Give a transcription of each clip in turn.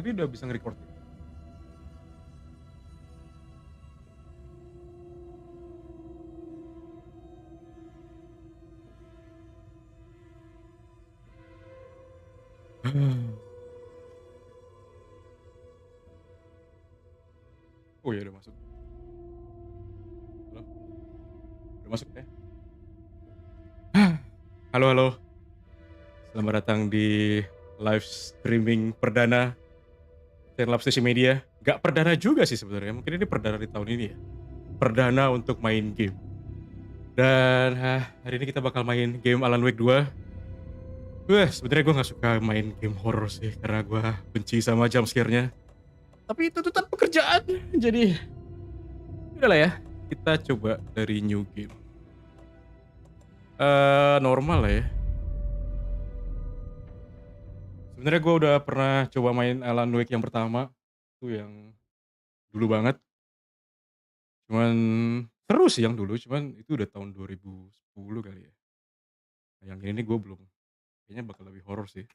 tadi udah bisa nge-record ya? Oh ya udah masuk. Halo? Udah masuk ya? Halo halo, selamat datang di live streaming perdana channel Sesi Media. Gak perdana juga sih sebenarnya, mungkin ini perdana di tahun ini ya. Perdana untuk main game. Dan hari ini kita bakal main game Alan Wake 2. Sebenarnya gue gak suka main game horror sih, karena gue benci sama jump scare-nya. Tapi itu tuntutan pekerjaan, jadi udahlah ya. Kita coba dari new game. Normal lah ya. Sebenarnya gue udah pernah coba main Alan Wake yang pertama, itu yang dulu banget. Cuman seru sih yang dulu, cuman itu udah tahun 2010 kali ya. Nah, yang ini nih gue belum, kayaknya bakal lebih horor sih.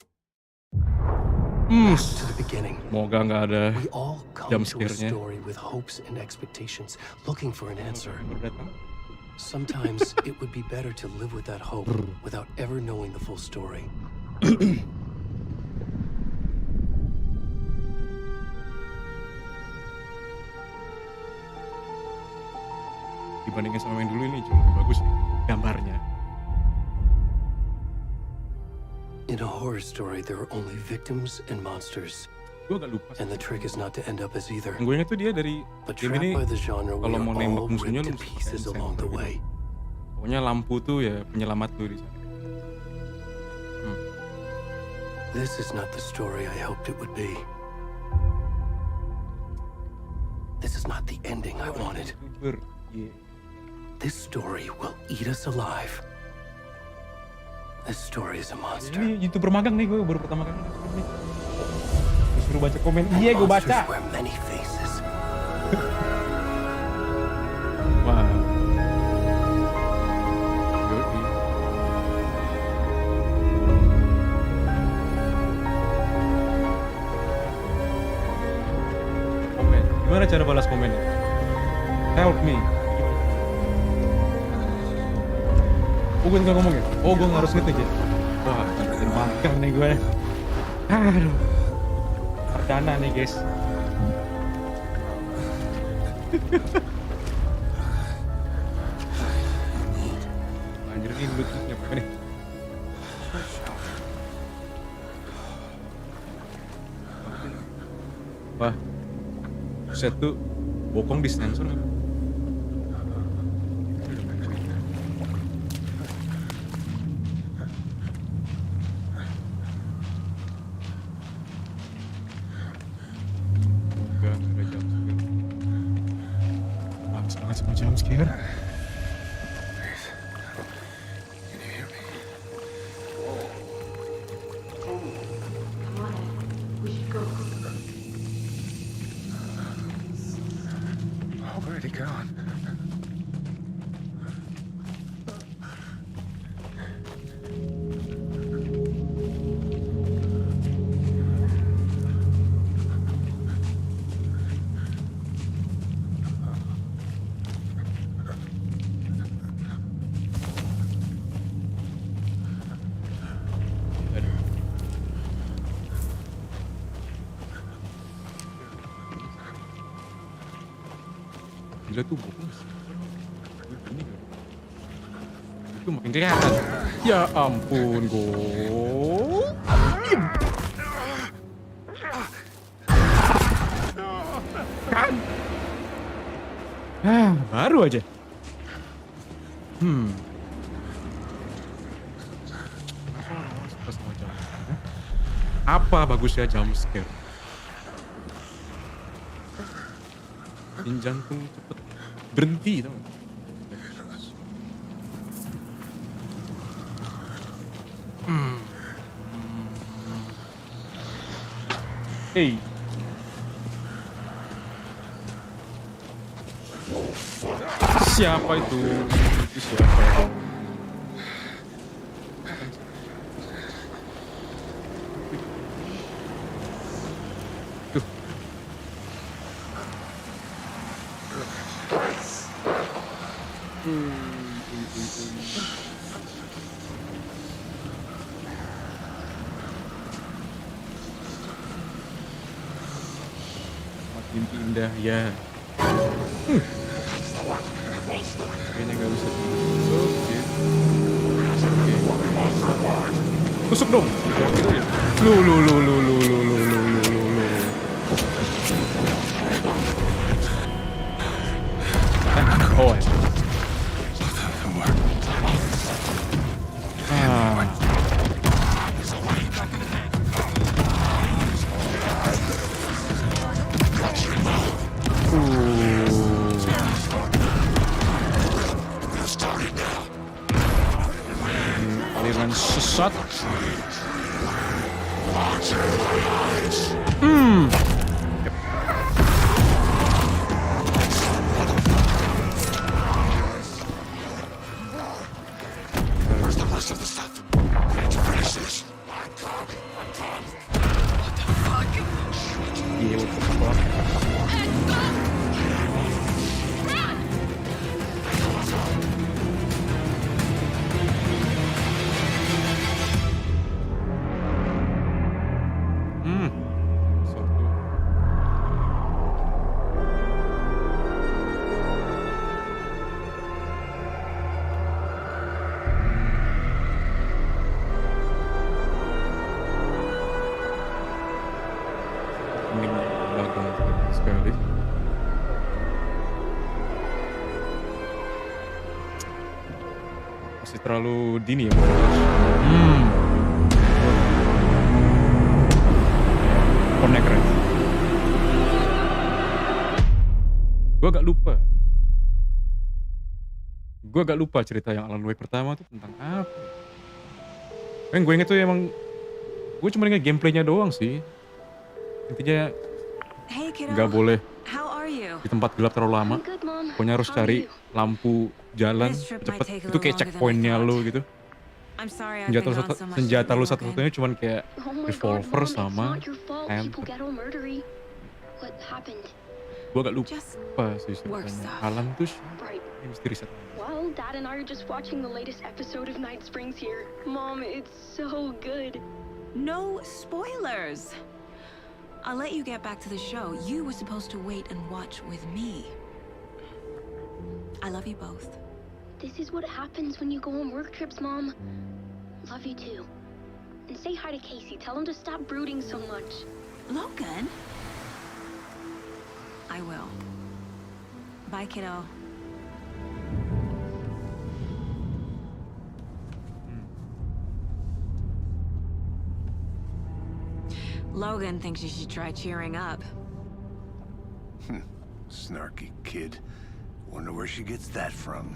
Back to the beginning. Semoga nggak ada We all come jump to a scare-nya. story with hopes and expectations, looking for an answer. Baru datang. Sometimes it would be better to live with that hope without ever knowing the full story. Dibandingin sama yang dulu ini jauh lebih bagus nih gambarnya. In a horror story, there are only victims and monsters, Gue agak lupa. and the trick is not to end up as either. Yang gue ingat tuh dia dari But game trapped ini, by the genre, we kalau are mau nembak all musuhnya ripped lu to mesti pieces pakai along the sensor way. gitu. Pokoknya lampu tuh ya penyelamat tuh di sana. This is not the story I hoped it would be. This is not the ending I wanted. This story will eat us alive. This story is a monster. Ini YouTuber magang nih, gue baru pertama kali nih. Disuruh baca komen. Iya, gue baca. Monsters wear many faces. Wah. Yoi. Komen. Gimana cara balas komennya? Help me. Oh, gue tinggal ngomong ya? Oh, gue harus ngetik ya? Wah, ngetik magang nih gue. Aduh. Perdana nih, guys. Anjir, ini loot-lootnya apa nih? Wah. Set tuh bokong di sensor nggak? Sama jump scare. Can you hear me? Come on, we should go. Oh, where'd he gone? Gila tuh bokong. Ini gak? Itu makin kelihatan. Ya ampun, Go. Kan? Baru aja. Suka sama jump scare. Apa bagusnya jump scare? Bikin jantung cepet berhenti, tau gak? Hey. Siapa itu? Itu siapa? Tuh. Mimpi indah ya. Kayaknya nggak usah. Oke. Tusuk dong. Gitu ya. Lu. Oh ya. Aliran sesat. Iya, what the fuck? Satu. Mending bagong sekali. Masih terlalu dini ya. Warnanya keren. Gue agak lupa cerita yang Alan Wake pertama tuh tentang apa. Kan gue inget tuh emang gue cuma inget gameplaynya doang sih. Intinya Hey nggak kiddo, boleh how are you? di tempat gelap terlalu lama. I'm good, Mom. Pokoknya harus How are cari you? lampu jalan This trip might cepet. take a Itu little kayak longer than I checkpointnya thought. lo gitu. I'm sorry I've been gone so much Senjata lately, lu Logan. satu-satunya cuman kayak Oh my God, revolver Mom, it's sama not your fault. People hammer. get all murdery. What happened? Gue agak Just lupa sih work ceritanya. stuff. Alan tuh siapa? Right. Ini mesti riset. Well, Dad and I are just watching the latest episode of Night Springs here. Mom, it's so good. no spoilers. I'll let you get back to the show. You were supposed to wait and watch with me. I love you both. This is what happens when you go on work trips, Mom. Love you too. And say hi to Casey. Tell him to stop brooding so much. Logan? I will. Bye, kiddo. Logan thinks you should try cheering up. Snarky kid. Wonder where she gets that from.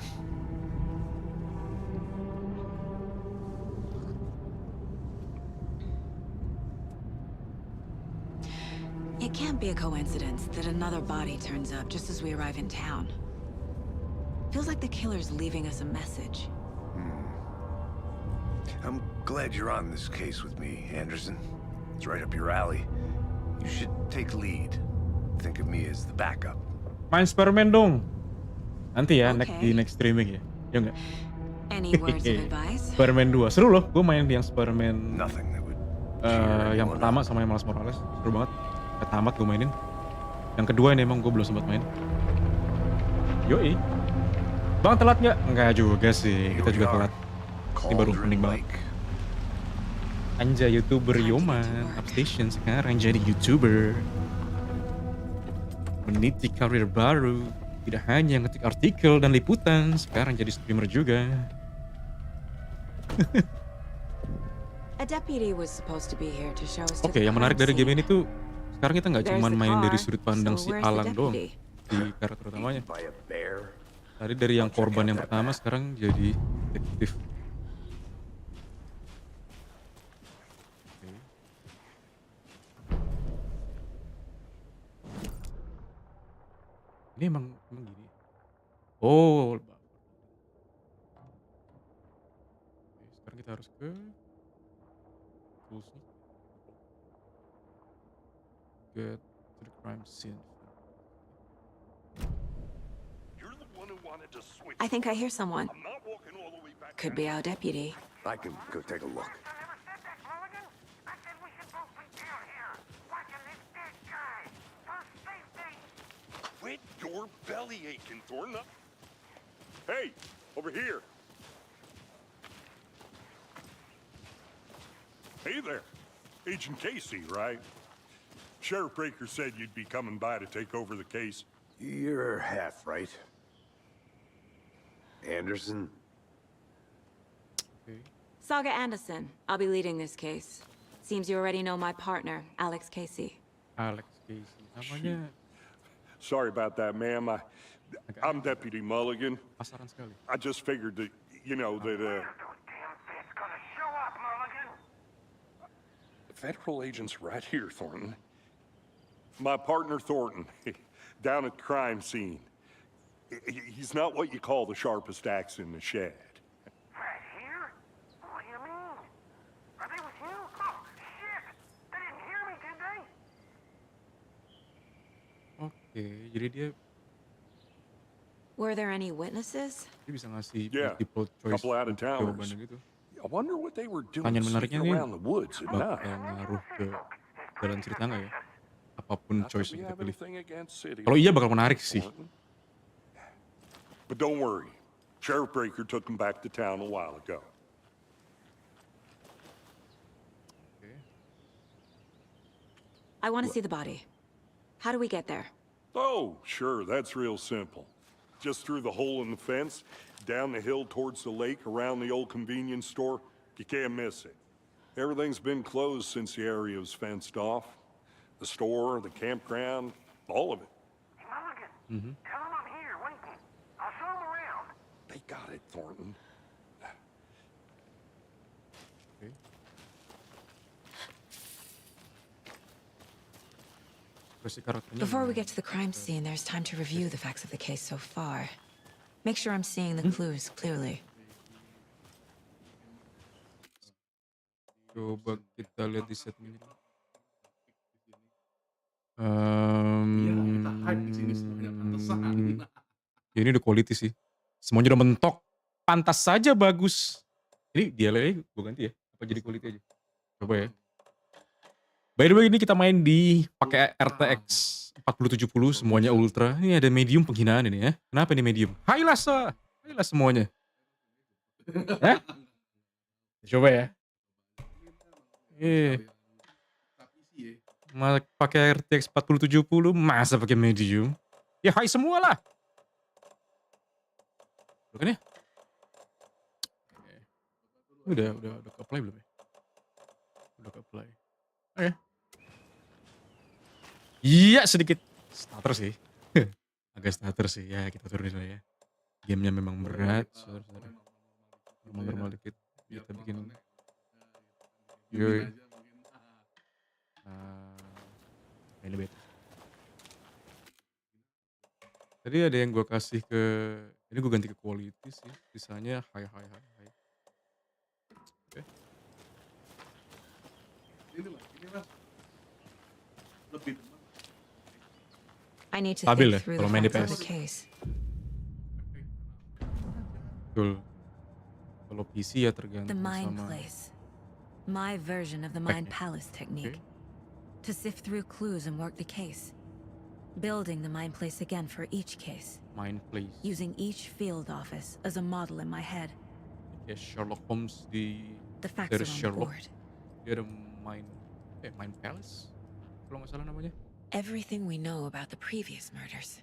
It can't be a coincidence that another body turns up just as we arrive in town. Feels like the killer's leaving us a message. I'm glad you're on this case with me, Anderson. It's right up your alley. You should take lead. Think of me as the backup. Main Spider-Man dong. Nanti ya, Oke. di next streaming ya. Ya enggak? Any words of advice? Spider-Man 2. Seru loh, gue main yang Spider-Man Nothing that would yang anyone pertama up. sama yang Miles Morales. Seru banget. Tamat gue mainin. Yang kedua ini emang gue belum sempat main. Yoi. Bang telat nggak? Enggak juga sih, kita juga telat. Ini baru Cauldron mending banget. Lake. Anjay, YouTuber Yoman, Upstation sekarang jadi YouTuber. Meniti karir baru. Tidak hanya ngetik artikel dan liputan, sekarang jadi streamer juga. A deputy was supposed to be here to show us to Oke, the yang menarik crime dari game scene. ini tuh sekarang kita nggak There's cuma the main dari car, sudut pandang so si where's the Alang doang deputy? di karakter utamanya. By a bear. Tadi dari yang korban yang pertama sekarang jadi detektif. Oke. Ini emang gini. Oh, oke, sekarang kita harus ke tools nih. Get To the crime scene. You're the one who wanted to switch. I think I hear someone. I'm not walking all the way back. Could be our deputy. I can go take a look. Quit your belly aching, Thornton. Hey, over here. Hey there. Agent Casey, right? Sheriff Breaker said you'd be coming by to take over the case. You're half right. Anderson? Okay. Saga Anderson. I'll be leading this case. Seems you already know my partner, Alex Casey. Alex Casey. Namanya Sorry about that, ma'am. I'm Deputy Mulligan. pasaran sekali. I just figured that, you know, that, the federal agent's right here, Thornton. My partner, Thornton, down at the crime scene. He's not what you call the sharpest axe in the shed. Right here? What do you mean? Are they with you? Oh, shit! They didn't hear me, did they? Oke, jadi dia Were there any witnesses? bisa ngasih Yeah, multiple choice couple out-of-towners. jawaban gitu. I wonder what they were doing Pertanyaan menariknya sneaking nih around the woods at bakal night. ngaruh ke jalan cerita nggak ya? Apapun Not that choice we yang kita have pilih. anything against city. Kalau iya bakal menarik sih. Thornton. But don't worry. Sheriff Breaker took him back to town a while ago. Oke. I want to see the body. How do we get there? Oh, sure, that's real simple. Just through the hole in the fence, down the hill towards the lake, around the old convenience store. You can't miss it. Everything's been closed since the area was fenced off. The store, the campground, all of it. Mulligan, tell them I'm here, waiting. I'll show them around. They got it, Thornton. Oke. Terus si karakternya Before we gimana? get to the crime scene, there's time to review the facts of the case so far. Make sure I'm seeing the clues clearly. Coba kita lihat di setnya. Kita hype di sini semuanya pantesan. Ini udah quality sih. Semuanya udah mentok. Pantas saja bagus. Ini dia lagi gue ganti ya. Apa jadi quality aja? Coba ya. By the way ini kita main di pakai RTX 4070 semuanya ultra. Ini ada medium penghinaan ini ya. Kenapa ini medium? High lah semuanya. Hah? Coba ya. Pakai RTX 4070 masa pakai medium? Ya high semua lah. Bukan ya? Udah ke apply belum ya? Udah ke apply. Oke. Iya sedikit starter sih. Agak starter sih. Ya kita turunin lah ya. Gamenya memang berat. Saudara-saudara. Normal dikit. Kita bikin. Yoi. Ini beda. Tadi ada yang gue kasih ke. Ini gue ganti ke quality sih. Sisanya high. Oke. Ini lah. Lebih teman. I need to Stabil think ya, through kalau the main di facts of PS. the case. Betul. Kalau PC ya tergantung The Mind sama. Place. My version of the Mind Palace technique. To sift through clues and work the case. Building the Mind Place again for each case. Mind Place. Using each field office as a model in my head. Kayak Sherlock Holmes di The facts dari are on the Sherlock. board. Dia ada Mind Palace. Kalau nggak salah namanya. Everything we know about the previous murders.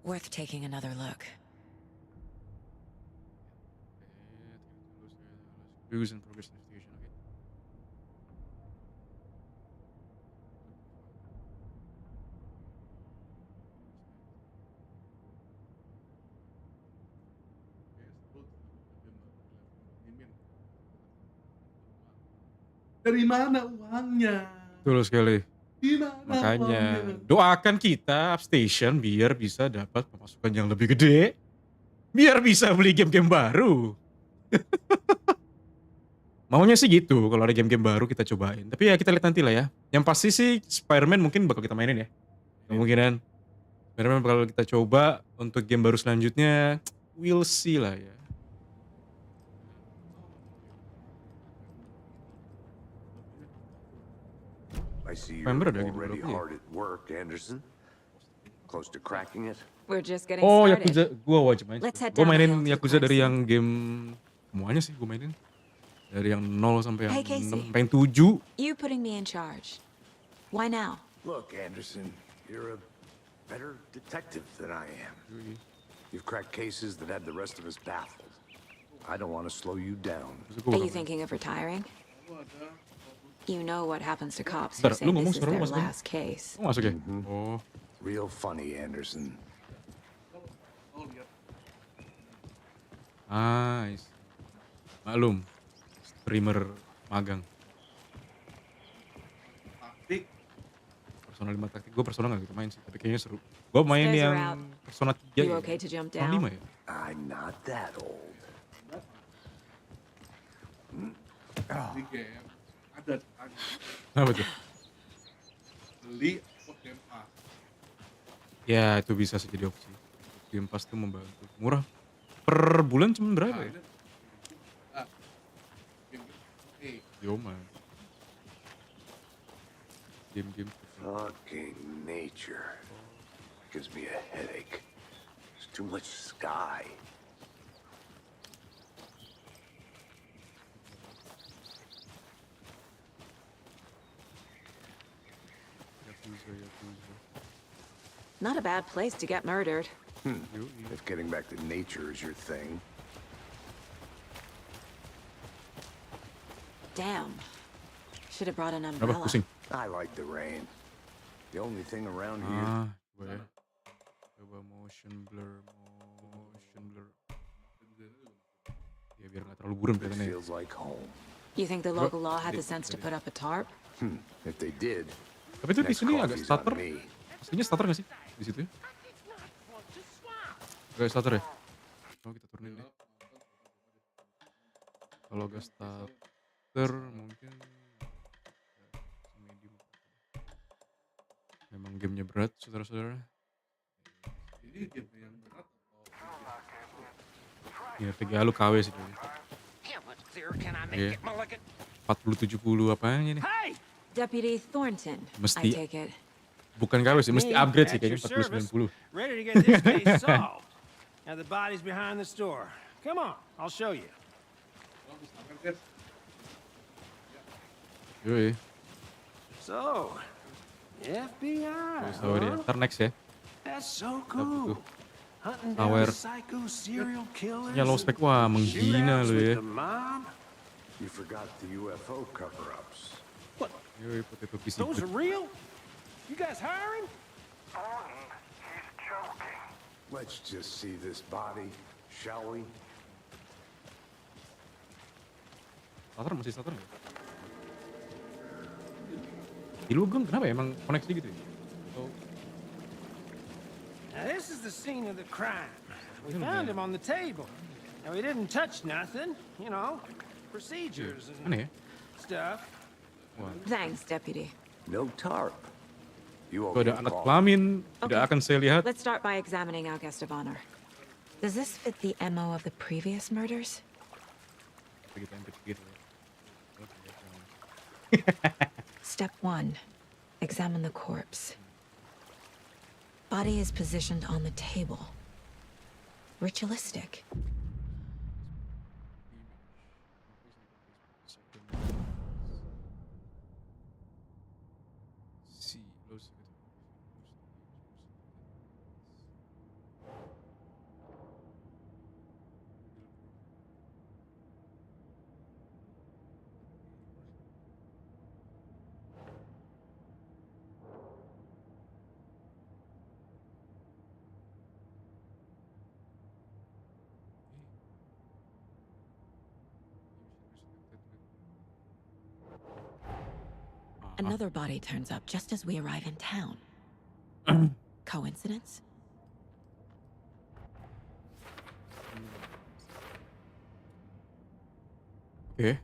Worth taking another look. Clues and progress investigation. Oke. Dari mana uangnya? Betul sekali. Di mana Makanya uangnya? doakan kita Upstation biar bisa dapat pemasukan yang lebih gede. Biar bisa beli game-game baru. Maunya sih gitu, kalau ada game-game baru kita cobain. Tapi ya kita lihat nanti lah ya. Yang pasti sih Spider-Man mungkin bakal kita mainin ya. Kemungkinan Spider-Man bakal kita coba. Untuk game baru selanjutnya, we'll see lah ya. I see you're November ada game already berapa ya? hard at work, Anderson. Close to cracking it? We're just getting Oh, started. Yakuza, gua wajib main. Let's head Gua down the mainin hill to the Yakuza crime dari scene. yang game semuanya sih gua mainin. Dari yang 0 sampai yang Hey, Casey. 6, sampai yang 7. You putting me in charge. Why now? Look, Anderson, you're a better detective than I am. You've cracked cases that had the rest of us baffled. I don't want to slow you down. Are you thinking of retiring? You know what happens to cops who Bentar, say lu ngomong this is suara lu their masuk kan? last case. Oh, masuk ya? Oh, Real funny, Anderson. nice. Maklum, streamer magang. Taktik. Persona 5 taktik. Gue Persona gak gitu main sih, tapi kayaknya seru. Gue main Stairs are yang out. Persona 3 You ya. okay to jump Persona down? 5 ya? I'm not that old. Di game ada Apa tuh? beli atau game pass. Ya, itu bisa sih jadi opsi. Game Pass tuh membantu. Murah. Per bulan cuma berapa ya? Ah, game Yoman. Game-game. Fucking nature. Gives me a headache. There's too much sky. Yakuza. Not a bad place to get murdered. If getting back to nature is your thing. Damn. Should have brought an Apa? umbrella. Pusing. I like the rain. The only thing around here. Ah, coba ya. Coba motion blur. Ya biar nggak terlalu buram It kelihatannya. feels like home. You think the local law had the sense to put up a tarp? If they did, Tapi itu di next sini agak coffee's on stutter. me. Aslinya stutter nggak sih di situ ya? Agak stutter ya? Oh, kita turunin deh. Kalau agak stutter mungkin medium. Memang gamenya berat, saudara-saudara. ini game yang berat atau Ya, VGA lu KW sih kayaknya. How much clearer can I make Yeah. it, Mulligan? 40-70 apanya nih? Hey! Deputy Thornton, Mesti- I take it. Bukan KW sih, mesti Me, upgrade sih at kayaknya your service. 40-90. Ready to get this case solved. Now the body's behind the store. Come on, I'll show you. bagus tangan guys. Yoi. So, FBI, So dia, huh? ntar next ya. That's so Apa cool. tuh? Hunting Tower. down psycho serial killers. Ya low spec, wah menghina shootouts lu with ya. the mob. You forgot the UFO cover-ups. What? Yoi, potato PC Those are good. real? You guys hiring? Let's just see this body, shall we? Starter masih starter nggak? Di lu Gun, kenapa ya? Emang koneksi gitu ya? Atau Now this is the scene of the crime. We found him on the table. Now we didn't touch nothing, you know, procedures and aneh ya? stuff. Thanks, Deputy. No tarp. You Kalau owe ada me a alat call. kelamin, tidak Okay. akan saya lihat. Let's start by examining our guest of honor. Does this fit the MO of the previous murders? Begitu gitu ya. Step 1. Examine the corpse. Body is positioned on the table. Ritualistic. Another body turns up just as we arrive in town. Coincidence? Oke.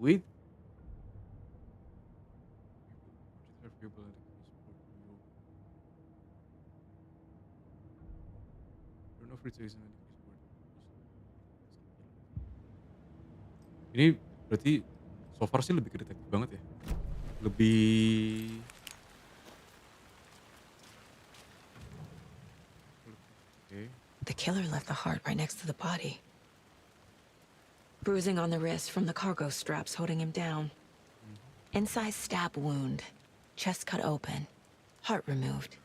with Ini berarti so far sih lebih ke detektif banget ya. Lebih oke. The killer left the heart right next to the body. Bruising on the wrist from the cargo straps holding him down. Inside stab wound. Chest cut open. Heart removed.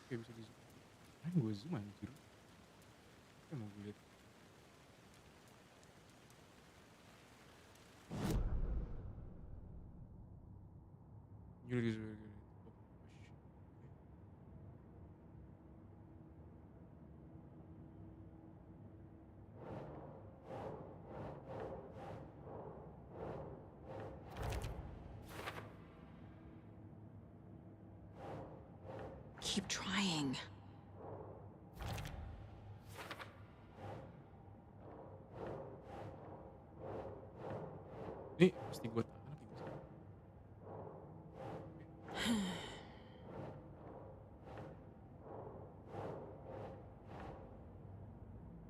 Oke, bisa di zoom. Kan gue zoom anjir. Mau gue lihat. Gila, gila, gila, gila. Oh, shit. Keep trying. Ini pasti gue tahan apa gimana?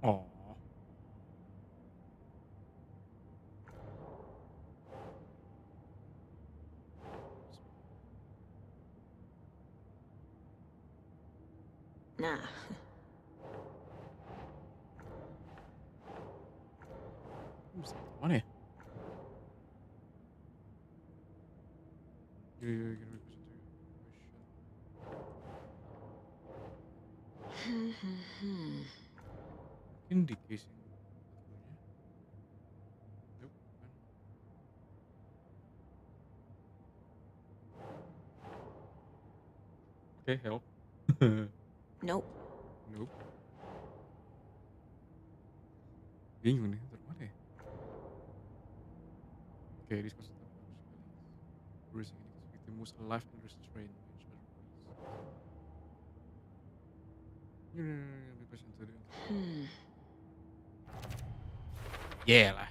Oh. Nah. Bisa mana ya? Gila, gila, gila, bisa tuh. Mungkin di case yang satunya. Nope, bukan. Oke, help. Nope. Nope. Bingung nih, taruh mana ya? Oke, discuss the bruising indicates victim was alive and restrained. Be patient to the yeah lah.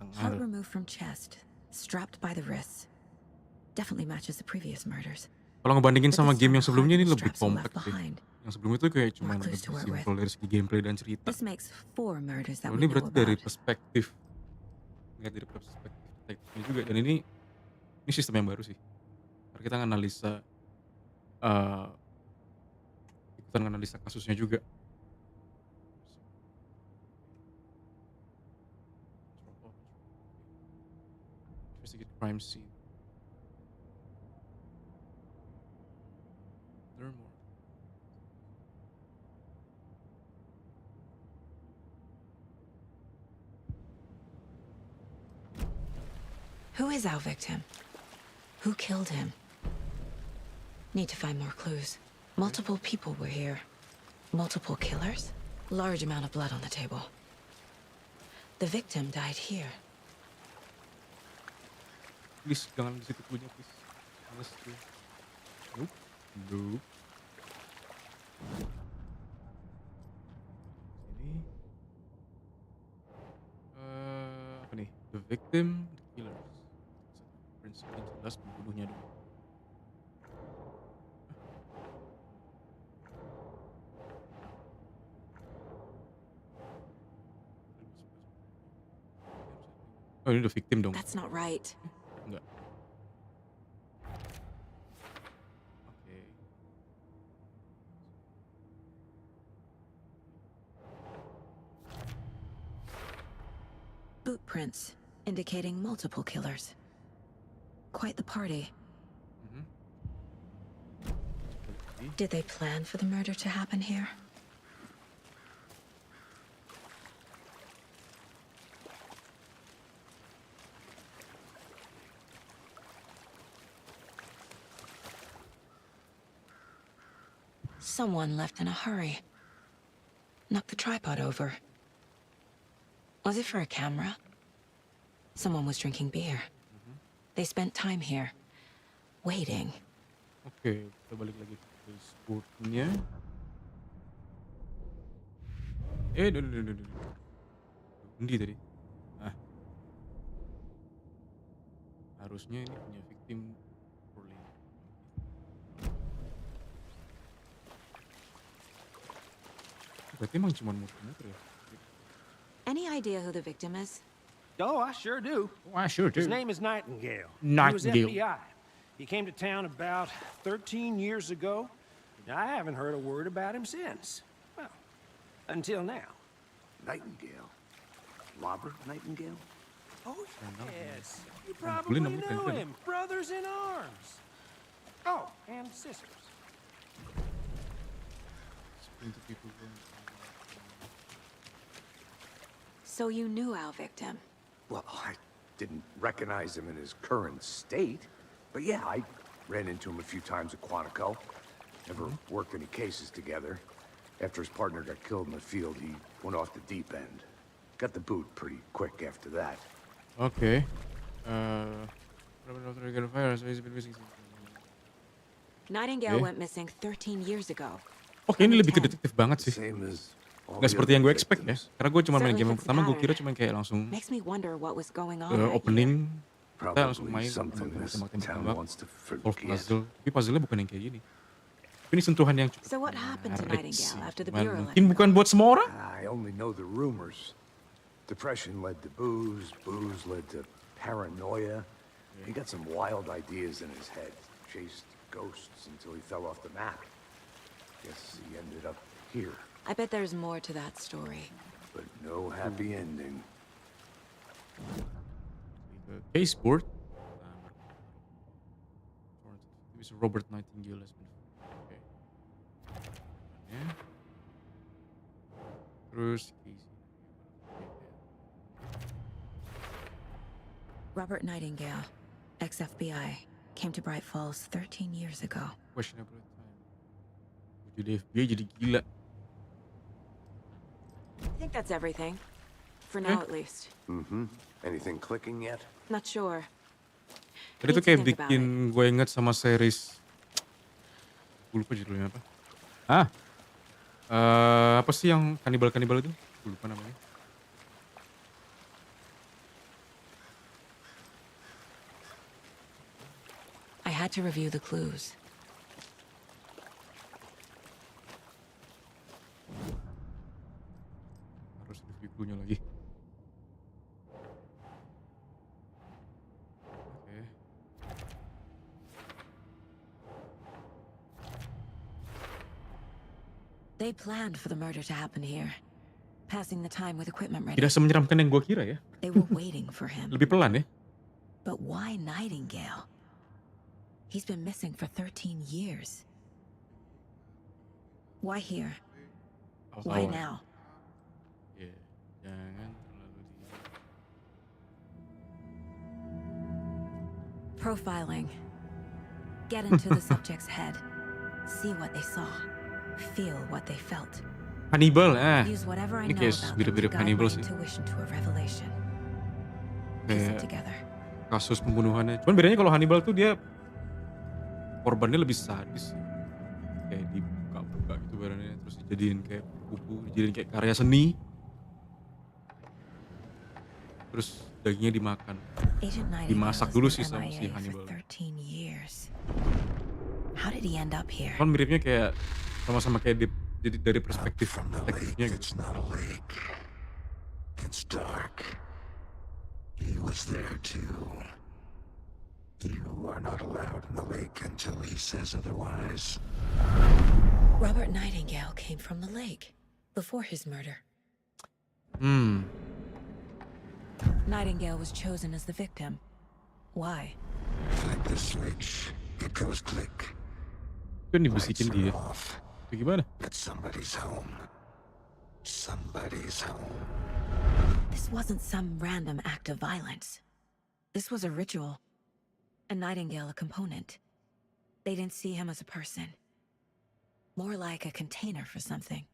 Tengah Heart tuh. removed from chest. Strapped by the wrists. Definitely matches the previous murders. Kalau ngebandingin But sama this game time yang sebelumnya ini the lebih straps were left kompak sih. behind. Yang sebelumnya itu kayak cuman More lebih clues to work with. simpel dari segi gameplay dan cerita. This makes 4 murders that Kalau we ini know berarti dari about. perspektif, lihat dari perspektif detektifnya juga, dan ini sistem yang baru sih. Karena kita nganalisa eh ikutan nganalisa kasusnya juga. Investigate crime scene. Learn more. Who is our victim? Who killed him? Need to find more clues. Multiple people were here. Multiple killers? Large amount of blood on the table. The victim died here. Please jangan di situ punya please. Males tuh. Nope. Nope. Sini. Apa nih? The victim, the killers. Prinsip yang jelas pembunuhnya dulu. Oh ini the victim dong. That's not right. Enggak. Oke. Boot prints, indicating multiple killers. Quite the party. Mhm. Did they plan for the murder to happen here? Someone left in a hurry. Knocked the tripod over. Was it for a camera? Someone was drinking beer. They spent time here, waiting. Oke, kita balik lagi ke sportnya. Bundi tadi. Ah, harusnya ini punya victim Berlin. Berarti emang cuma muter-muter ya? Any idea who the victim is? Oh, I sure do. Wah, sure His do. name is Nightingale. Nightingale. He was FBI. He came to town about 13 years ago. I haven't heard a word about him since. Well, until now. Nightingale? Robert Nightingale? Oh, yes. You Bulin probably naman, know bukan. him. Brothers in arms. Oh, and sisters. Explain to people going. So you knew our victim. Well, I didn't recognize him in his current state. But yeah, I ran into him a few times at Quantico. Never worked any cases together. After his partner got killed in the field, he went off the deep end. Got the boot pretty quick after that. Oke. Fire, so he's been missing. Nightingale Okay. went missing 13 years ago. Oke, ini lebih ke detektif banget sih. Same as all Nggak the seperti yang other gue expect ya. victims. Karena gue cuma main Certainly game yang fits the pertama, gue pattern. kira cuma kayak langsung Makes me wonder what was going on right opening, kita langsung Probably main, something this town tembak-tembak, wants to solve forget. puzzle. Tapi puzzle-nya bukan yang kayak gini. Tapi ini sentuhan yang cukup So what happened to menarik Nightingale sih. after the Cuman bureau mungkin let bukan buat semua orang. I only know the rumors. Depression led to booze, booze led to paranoia. He got some wild ideas in his head. Chased ghosts until he fell off the map. Guess he ended up here, I bet there's more to that story. but no happy ending. Baseboard. Bisa Robert Nightingale has been. Oke. Ya. Terus isi. Robert Nightingale, ex-FBI, came to Bright Falls 13 years ago. Questionable time. Jadi FBI jadi gila. I think that's everything. For now, at least. Mm-hmm. Anything clicking yet? Not sure. Tadi tuh Need to kayak think about bikin gue inget sama series. Gue lupa judulnya apa. Apa sih yang kanibal-kanibal itu? Gue lupa namanya. I had to review the clues. Harus review clue-nya lagi. Oke. They planned for the murder to happen here, passing the time with equipment ready. Tidak semenyeramkan yang gue kira ya. They were waiting for him. Lebih pelan ya. But why Nightingale? He's been missing for 13 years. Why here? Why Awal-awal. now? Ya, jangan terlalu di. Profiling. Get into the subject's head. See what they saw. Feel what they felt. Hannibal, Use whatever I ini know kayak about them to mirip-mirip guide Hannibal my sih. intuition to a revelation. Piece it Kayak together. kasus pembunuhannya. Cuman bedanya kalau Hannibal tuh dia korbannya lebih sadis. Kayak dibuka-buka gitu badannya, terus dijadiin kayak kuku, dijadiin kayak karya seni. Terus dagingnya dimakan. Agent Nightingale Dimasak has dulu been sih sama si MIA for Hannibal. 13 years. How did he end up here? Kan miripnya kayak sama-sama kayak jadi dari perspektif detektifnya gitu. It's not a lake. It's dark. He was there too. You are not allowed in the lake until he says otherwise. Robert Nightingale came from the lake before his murder. Nightingale was chosen as the victim. Why? Flip the switch. It goes click. Kan Lights dibisikin are dia. off. Itu gimana? It's somebody's home. Somebody's home. This wasn't some random act of violence. This was a ritual. And Nightingale a component. They didn't see him as a person. More like a container for something.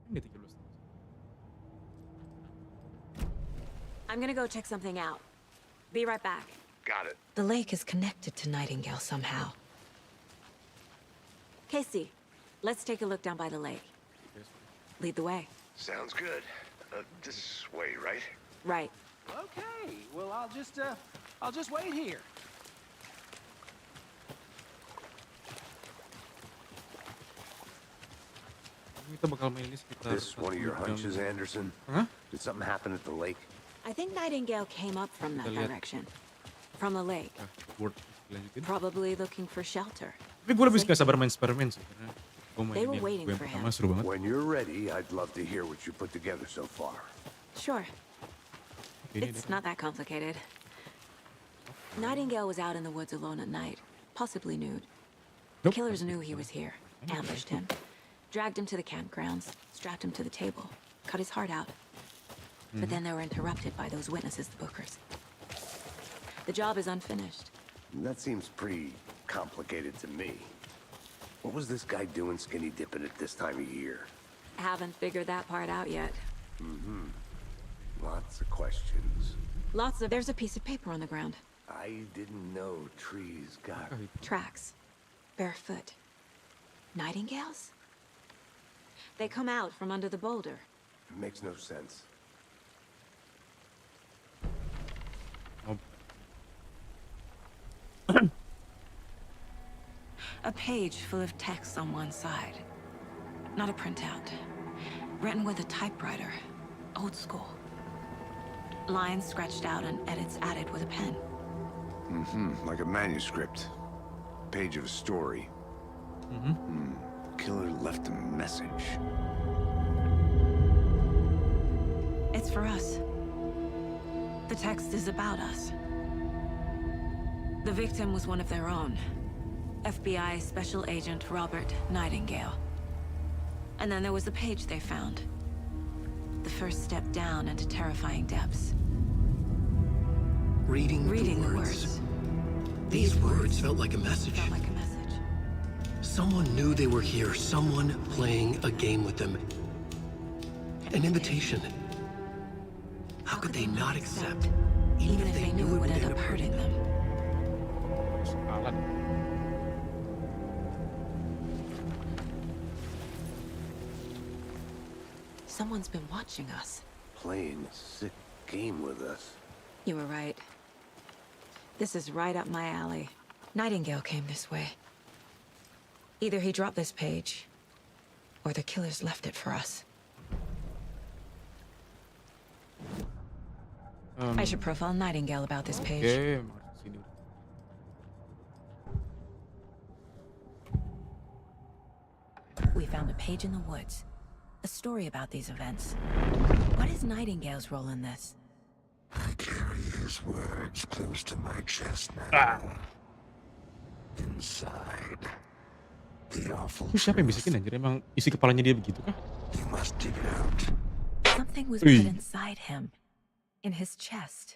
Ini 13 tahun. I'm gonna go check something out. Be right back. Got it. The lake is connected to Nightingale somehow. Casey, let's take a look down by the lake. Lead the way. Sounds good. This way, right? Right. Okay, well, I'll just wait here. Kita bakal main ini sekitar This one of your 1 jam. hunches, Anderson? Hah? Did something happen at the lake? I think Nightingale came up from that Kita lihat. direction. From the lake. Nah, Word lanjutin. Probably looking for shelter. Tapi gue lebih gak sabar main Spider-Man sih, karena gue main They were yang waiting gue yang for pertama him. seru banget. When you're ready, I'd love to hear what you put together so far. Sure. Oke, ini It's dia. not that complicated. Nightingale was out in the woods alone at night, possibly nude. The Nope. killers knew he was here, ambushed him, dragged him to the campgrounds, strapped him to the table, cut his heart out. But then they were interrupted by those witnesses, the Bookers. The job is unfinished. That seems pretty complicated to me. What was this guy doing skinny dipping at this time of year? Haven't figured that part out yet. Lots of questions. There's a piece of paper on the ground. I didn't know trees got... Tracks. Barefoot. Nightingales? They come out from under the boulder. It makes no sense. A page full of text on one side. Not a printout. Written with a typewriter. Old school. Lines scratched out and edits added with a pen. Like a manuscript. Page of a story. Killer left a message. It's for us. The text is about us. The victim was one of their own. FBI Special Agent Robert Nightingale. And then there was the page they found. The first step down into terrifying depths. Reading Reading the words. These These words felt like a message. felt like a message. Someone knew they were here, someone playing a game with them. An invitation. How could they not accept, Even if they knew it would end up hurting them. Salah. Someone's been watching us. Playing a sick game with us. You were right. This is right up my alley. Nightingale came this way. Either he dropped this page, or the killers left it for us. I should profile Nightingale about this page. Oke, masuk sini. We found a page in the woods. A story about these events. What is Nightingale's role in this? I carry his words close to my chest now. Inside, the awful Itu siapa yang truth. bisikin anjir? Emang isi kepalanya dia begitu kah? You must dig it out. Something was Ui. put inside him. In his chest.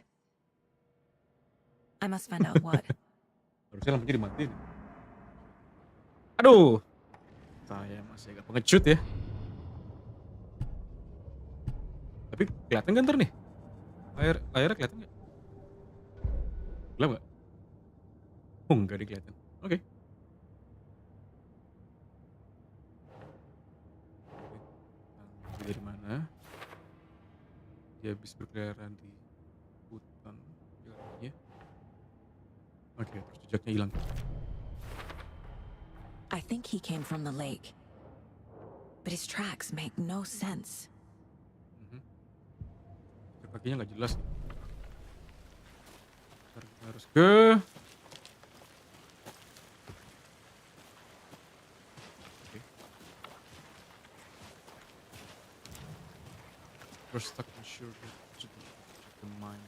I must find out what. Harusnya lampunya dimatiin. Aduh. Saya masih agak pengecut ya. Tapi kelihatan kan ntar nih? Layarnya kelihatan nggak? Gelap nggak? Oh nggak ada kelihatan. Oke. Dia dari mana? Dia habis berkeliaran di hutan. Ya. Oke, terus jejaknya hilang. I think he came from the lake. But his tracks make no sense. Kakinya nggak jelas. Ntar kita harus ke Oke. First stuck in sure to the mine.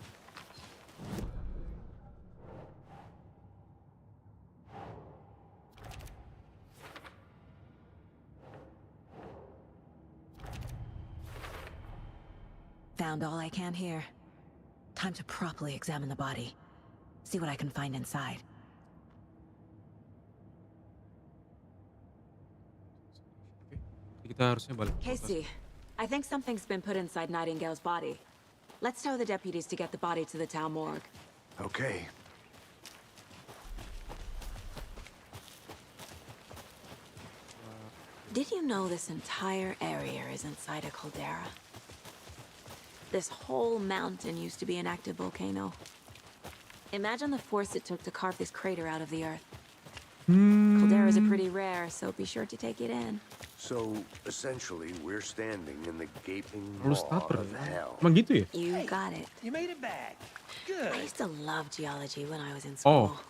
Found all I can here. Time to properly examine the body. See what I can find inside. Oke. Kita harusnya balik. ke atas. Casey, I think something's been put inside Nightingale's body. Let's tell the deputies to get the body to the town morgue. Okay. Did you know this entire area is inside a caldera? This whole mountain used to be an active volcano. Imagine the force it took to carve this crater out of the earth. Calderas are pretty rare, so be sure to take it in. So, essentially, we're standing in the gaping Harus maw starter of ya? hell. Emang gitu ya? You got it. You made it back. I Good. used to love geology when I was in Oh. school.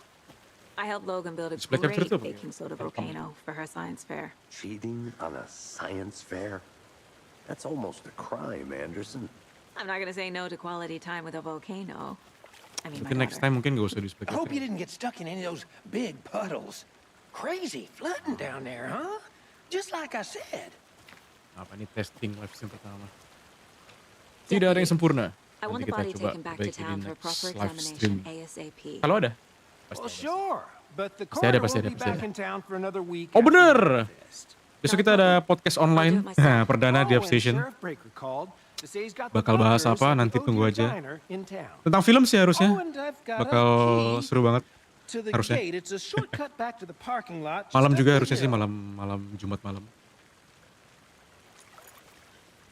I helped Logan build a Display capture great tuh apa? baking soda volcano for her science fair. Cheating on a science fair? That's almost a crime, Anderson. I'm not gonna say no to quality time with a volcano. I mean, my Mungkin next daughter. time mungkin gak usah display I hope you capture. didn't get stuck in any of those big puddles. Crazy flooding down there, huh? Just like I said. Apa nih testing live stream pertama? Tidak ada yang sempurna. I want Nanti the kita body coba taken back to perbaiki di town for a next proper live examination stream. ASAP. Kalau ada? Pasti Well, ada. sure. But the Pasti ada, coroner pasti will ada, be pasti back ada. in town for another week. Oh after bener! breakfast. Besok kita ada podcast online. Nah, perdana di Oh, and Upstation. Sheriff Breaker called to say he's got the Bakal bahas doctors apa? at the Nanti tunggu OG aja. Diner in town. Tentang film sih harusnya. Oh, and I've got a Bakal key seru banget. to the Harusnya. gate. It's a shortcut back to the parking lot. Malam just juga up the harusnya sih, hill. malam Jumat malam.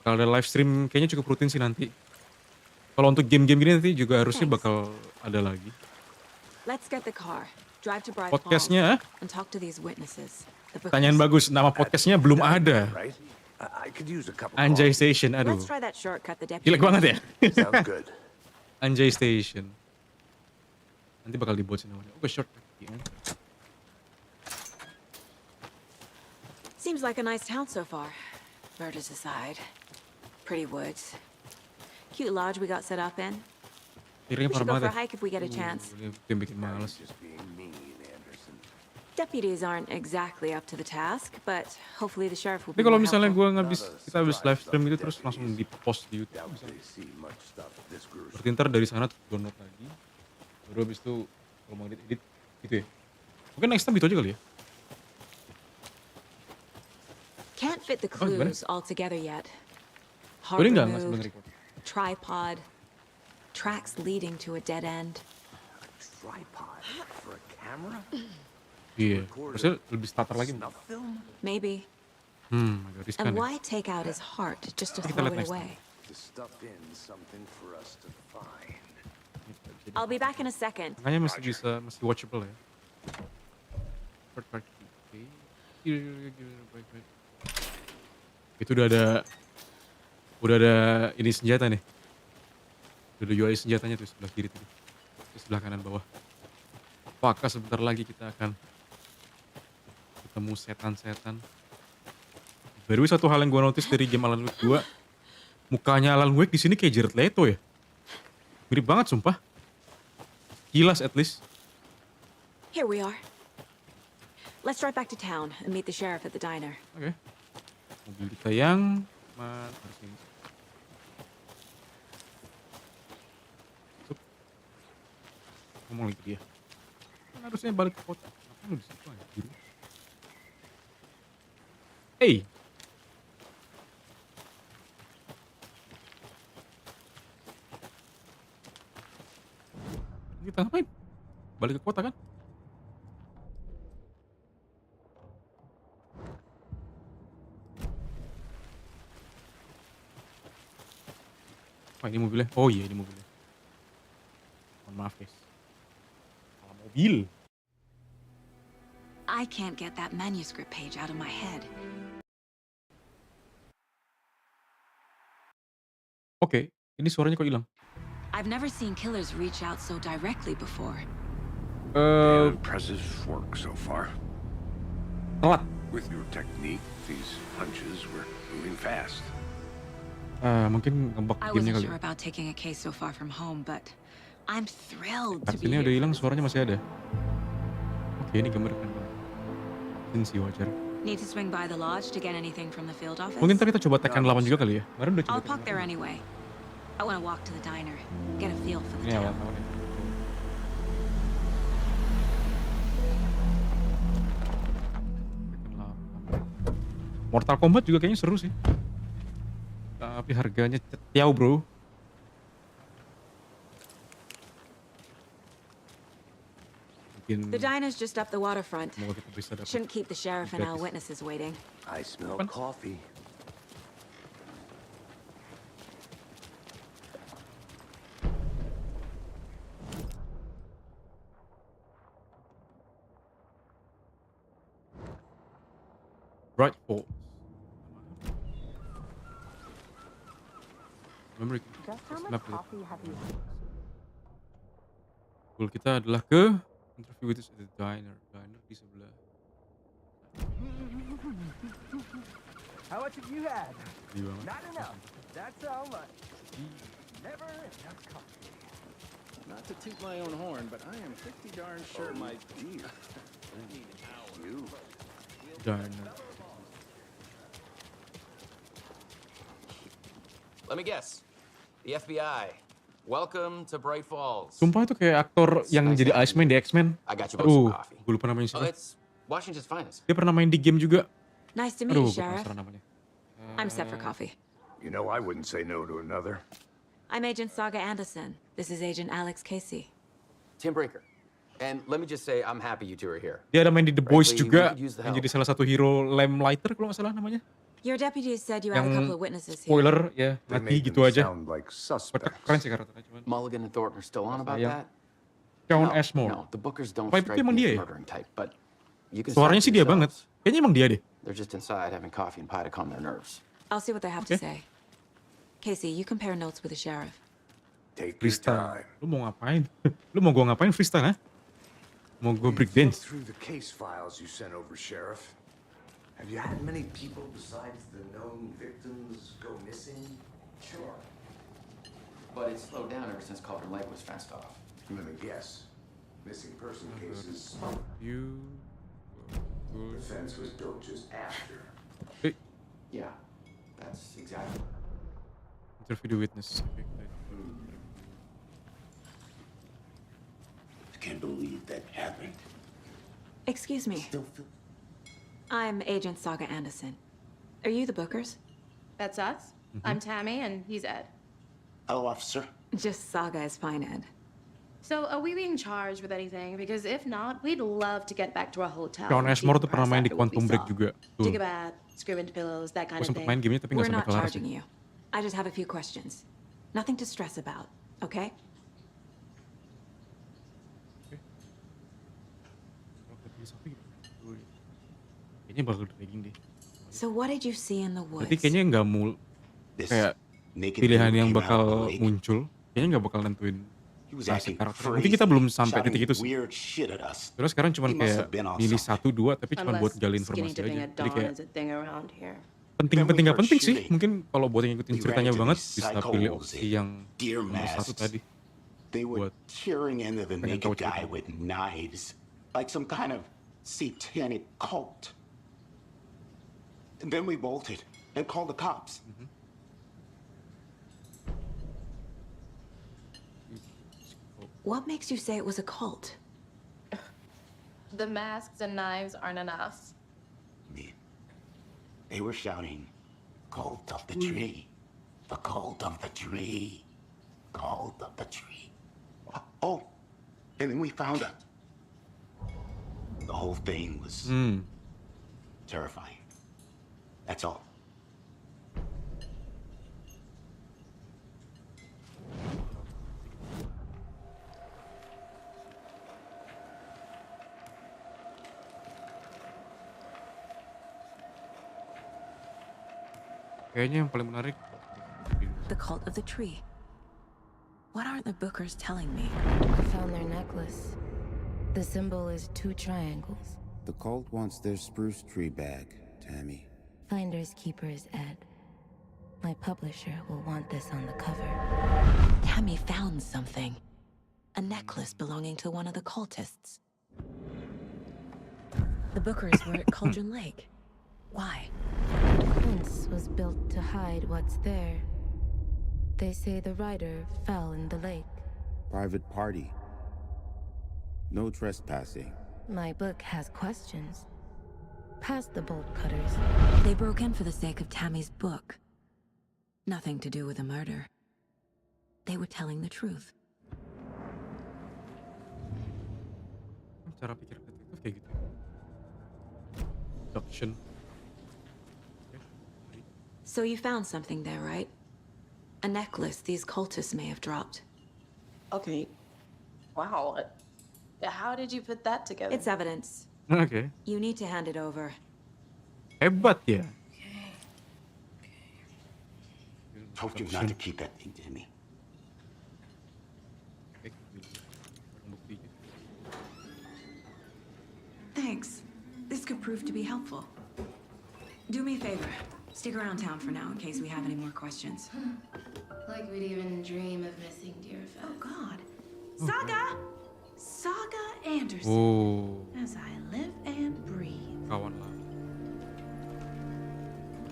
Kalau ada live stream kayaknya cukup rutin sih nanti. Kalau untuk game-game gini nanti juga harusnya bakal ada lagi. Let's get the car. Drive to Bright Podcastnya, Falls and talk to these witnesses. The pertanyaan bagus. Nama podcastnya belum ada. Right? I could use a cup of Anjay coffee. Station, aduh. Let's try that shortcut the deputy. Jelek banget ya. Sounds good. Anjay Station. Nanti bakal dibuat sih namanya. Oke, short. Seems like a nice town so far. Murders aside. Pretty woods. Cute lodge we got set up in. Piringnya We should parah go for a banget ya. hike if we get a chance. Ini yang bikin males. Just being mean, Anderson. Deputies aren't exactly up to the task, but hopefully the sheriff will Tapi be kalau more misalnya helpful. kita habis live stream gitu terus langsung di post di YouTube. Doubt they see much stuff this gruesome. Berarti ntar dari sana download lagi. Baru habis itu kalau mau edit gitu ya. Mungkin next time itu aja kali ya. Can't fit the Oh, gimana? clues all together yet. Boleh Hard nggak removed, sebelum record? tripod, tracks leading to a dead end. Tripod for a camera? Iya. Harusnya lebih starter lagi. Snuff film? Maybe. Agak riskan And ya. why take out his heart just to Kita throw lihat it next away? To stuff in something for us to find. I'll be back in a second. Makanya masih watchable ya. Third party. Oke. Baik. Itu udah ada ini senjata nih. Udah ada UI senjatanya tuh sebelah kiri tadi. Di sebelah kanan bawah. Apakah sebentar lagi kita akan ketemu setan-setan. Baru satu hal yang gue notice dari game Alan Wake 2, mukanya Alan Wake di sini kayak Jared Leto ya. Mirip banget sumpah. Kilas at least. Here we are. Let's drive back to town and meet the sheriff at the diner. Oke. Mobil kita yang harus ini. Masuk. Ngomong lagi dia. Kan harusnya balik ke kota. Ngapain lu di situ anjir? Hey. Kita ngapain? Balik ke kota kan? Oh ini mobilnya? Oh iya ini mobilnya. Mohon maaf guys. Salah mobil. I can't get that manuscript page out of my head. Oke, ini suaranya kok hilang? I've never seen killers reach out so directly before. Impressive work so far. Telat. With your technique, these hunches were moving fast. Mungkin ngebug I gamenya wasn't kali. sure about taking a case so far from home, but I'm thrilled to be Kartunya udah here. hilang, suaranya masih ada. Oke, ini gambar keren banget. Ini sih wajar. Need to swing by the lodge to get anything from the field office? Mungkin ntar kita coba Tekken 8 juga kali ya. Kemarin udah coba I'll Tekken park there anyway. I want to walk to the diner, get a feel for the Ini town. awal tahun ya. Tekken 8. Mortal Kombat juga kayaknya seru sih. Tapi harganya cetiau bro. bikin The diner's just up the waterfront. semoga kita bisa dapat Shouldn't keep the sheriff and our gratis. witnesses waiting. I smell Apaan? coffee. Bright Falls. Memory. Goal kita adalah ke interview with the diner. Diner di sebelah. How much have you had? Di banget. Not enough. That's how much. Never enough coffee. Not to toot my own horn, but I am pretty darn sure my dear. Diner. Let me guess. The FBI. Welcome to Bright Falls. Sumpah itu kayak aktor yang Nice jadi having Iceman di X-Men. I got you both some Aduh, coffee. gue lupa namanya Oh, siapa. it's Washington's finest. Dia pernah main di game juga. Nice to meet Aduh, you, gue Sheriff. penasaran namanya. I'm set for coffee. You know, I wouldn't say no to another. I'm Agent Saga Anderson. This is Agent Alex Casey. Tim Brinker. And let me just say, I'm happy you two are here. Dia ada main di The Boys Frankly, juga, we could use the yang help. jadi salah satu hero Lamplighter kalau nggak salah namanya. Your deputies said you had a Yang couple of witnesses here. spoiler ya, They mati made gitu them aja. sound like Keren suspects. sih karakternya cuman. Mulligan and Thornton are still on about Sayang. that? John No, Ashmore. no, the Bookers don't Apa itu strike emang me dia as ya? murdering type, but you can Suaranya decide sih for dia banget. yourselves. Kayaknya emang dia deh. They're just inside having coffee and pie to calm their nerves. I'll see what they have to say. Casey, you compare notes with the sheriff. Take your Freestyle. time. Lu mau ngapain? Lu mau gua ngapain freestyle, ha? Mau gua break We've dance? looked through the case files you sent over, Sheriff. Have you had many people besides the known victims go missing? Sure. But it's slowed down ever since Calder Lake was fenced off. Let me guess. Missing person cases. You. The fence was built just after. Yeah, that's exactly. Interview the witness. I can't believe that happened. Excuse me. Still feel I'm Agent Saga Anderson. Are you the Bookers? That's us. I'm Tammy, and he's Ed. Hello, officer. Just Saga is fine, Ed. So, are we being charged with anything? Because if not, we'd love to get back to our hotel. John and Ashmore tuh decompress pernah main di after what we Quantum Break saw. juga. Tuh. Take a bath, scream into pillows, that kind Gue of sempet thing. main gamenya tapi nggak We're sampai not kelar charging sih. you. I just have a few questions. Nothing to stress about, okay? Kayaknya bakal dragging deh. So what did you see in the woods? Berarti kayaknya nggak mul This kayak naked pilihan dude yang came out of bakal the lake. muncul. Kayaknya nggak bakal nentuin He was nasib acting karakter. crazy, Mungkin kita belum sampai shouting titik itu sih. weird shit at us. Terus sekarang cuman He must kayak have been on milih something. 1, 2 tapi cuma buat Unless gali skinny informasi dipping aja. at Jadi dawn kayak is a thing around here. penting nggak penting sih. shooting, Mungkin kalau buat yang ngikutin we ceritanya ran into banget these bisa pilih psychos opsi in yang deer nomor 1 masks. tadi. They were Buat tearing into the pengen tahu naked guy cerita. with knives, like some kind of satanic cult. And then we bolted and called the cops. What makes you say it was a cult? The masks and knives aren't enough. They were shouting, "Cult of the tree, the cult of the tree, cult of the tree." Oh, and then we found it. The whole thing was terrifying. That's all. Kayaknya yang paling menarik The cult of the tree. What aren't the Bookers telling me? I found their necklace. The symbol is 2 triangles. The cult wants their spruce tree back, Tammy. Finders keepers, Ed. My publisher will want this on the cover. Tammy found something. A necklace belonging to one of the cultists. The Bookers were at Cauldron Lake. Why? The fence was built to hide what's there. They say the rider fell in the lake. Private party. No trespassing. My book has questions. Past the bolt cutters. They broke in for the sake of Tammy's book. Nothing to do with the murder. They were telling the truth. cara pikir detektif kayak gitu. Abduction. So you found something there, right? A necklace these cultists may have dropped. Okay. Wow. How did you put that together? It's evidence. Oke. You need to hand it over. Hebat ya. Told you not to keep that thing, Timmy. Thanks. This could prove to be helpful. Do me a favor. Stick around town for now in case we have any more questions. Like we'd even dream of missing dear Fez. Oh, God. Saga! Saga Anderson. Oh, As I live and breathe. kawan lah.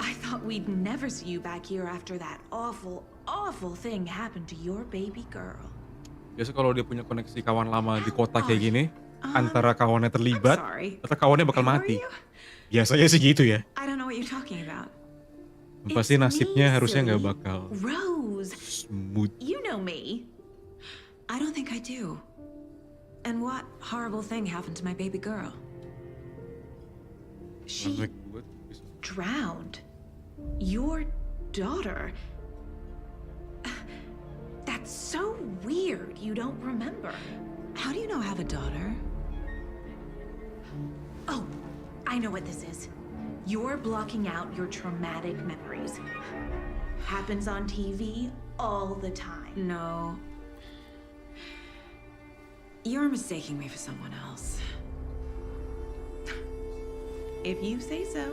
I thought we'd never see you back here after that awful, awful thing happened to your baby girl. Biasa kalau dia punya koneksi kawan lama di kota kayak gini, antara kawannya terlibat atau kawannya bakal mati. Biasanya sih gitu ya. I don't know what you're talking about. Pasti nasibnya harusnya nggak bakal Rose. smooth. You know me. I don't think I do. And what horrible thing happened to my baby girl? She drowned. Your daughter. That's so weird. You don't remember. How do you know I have a daughter? Oh, I know what this is. You're blocking out your traumatic memories. Happens on TV all the time. No. You're mistaking me for someone else. If you say so.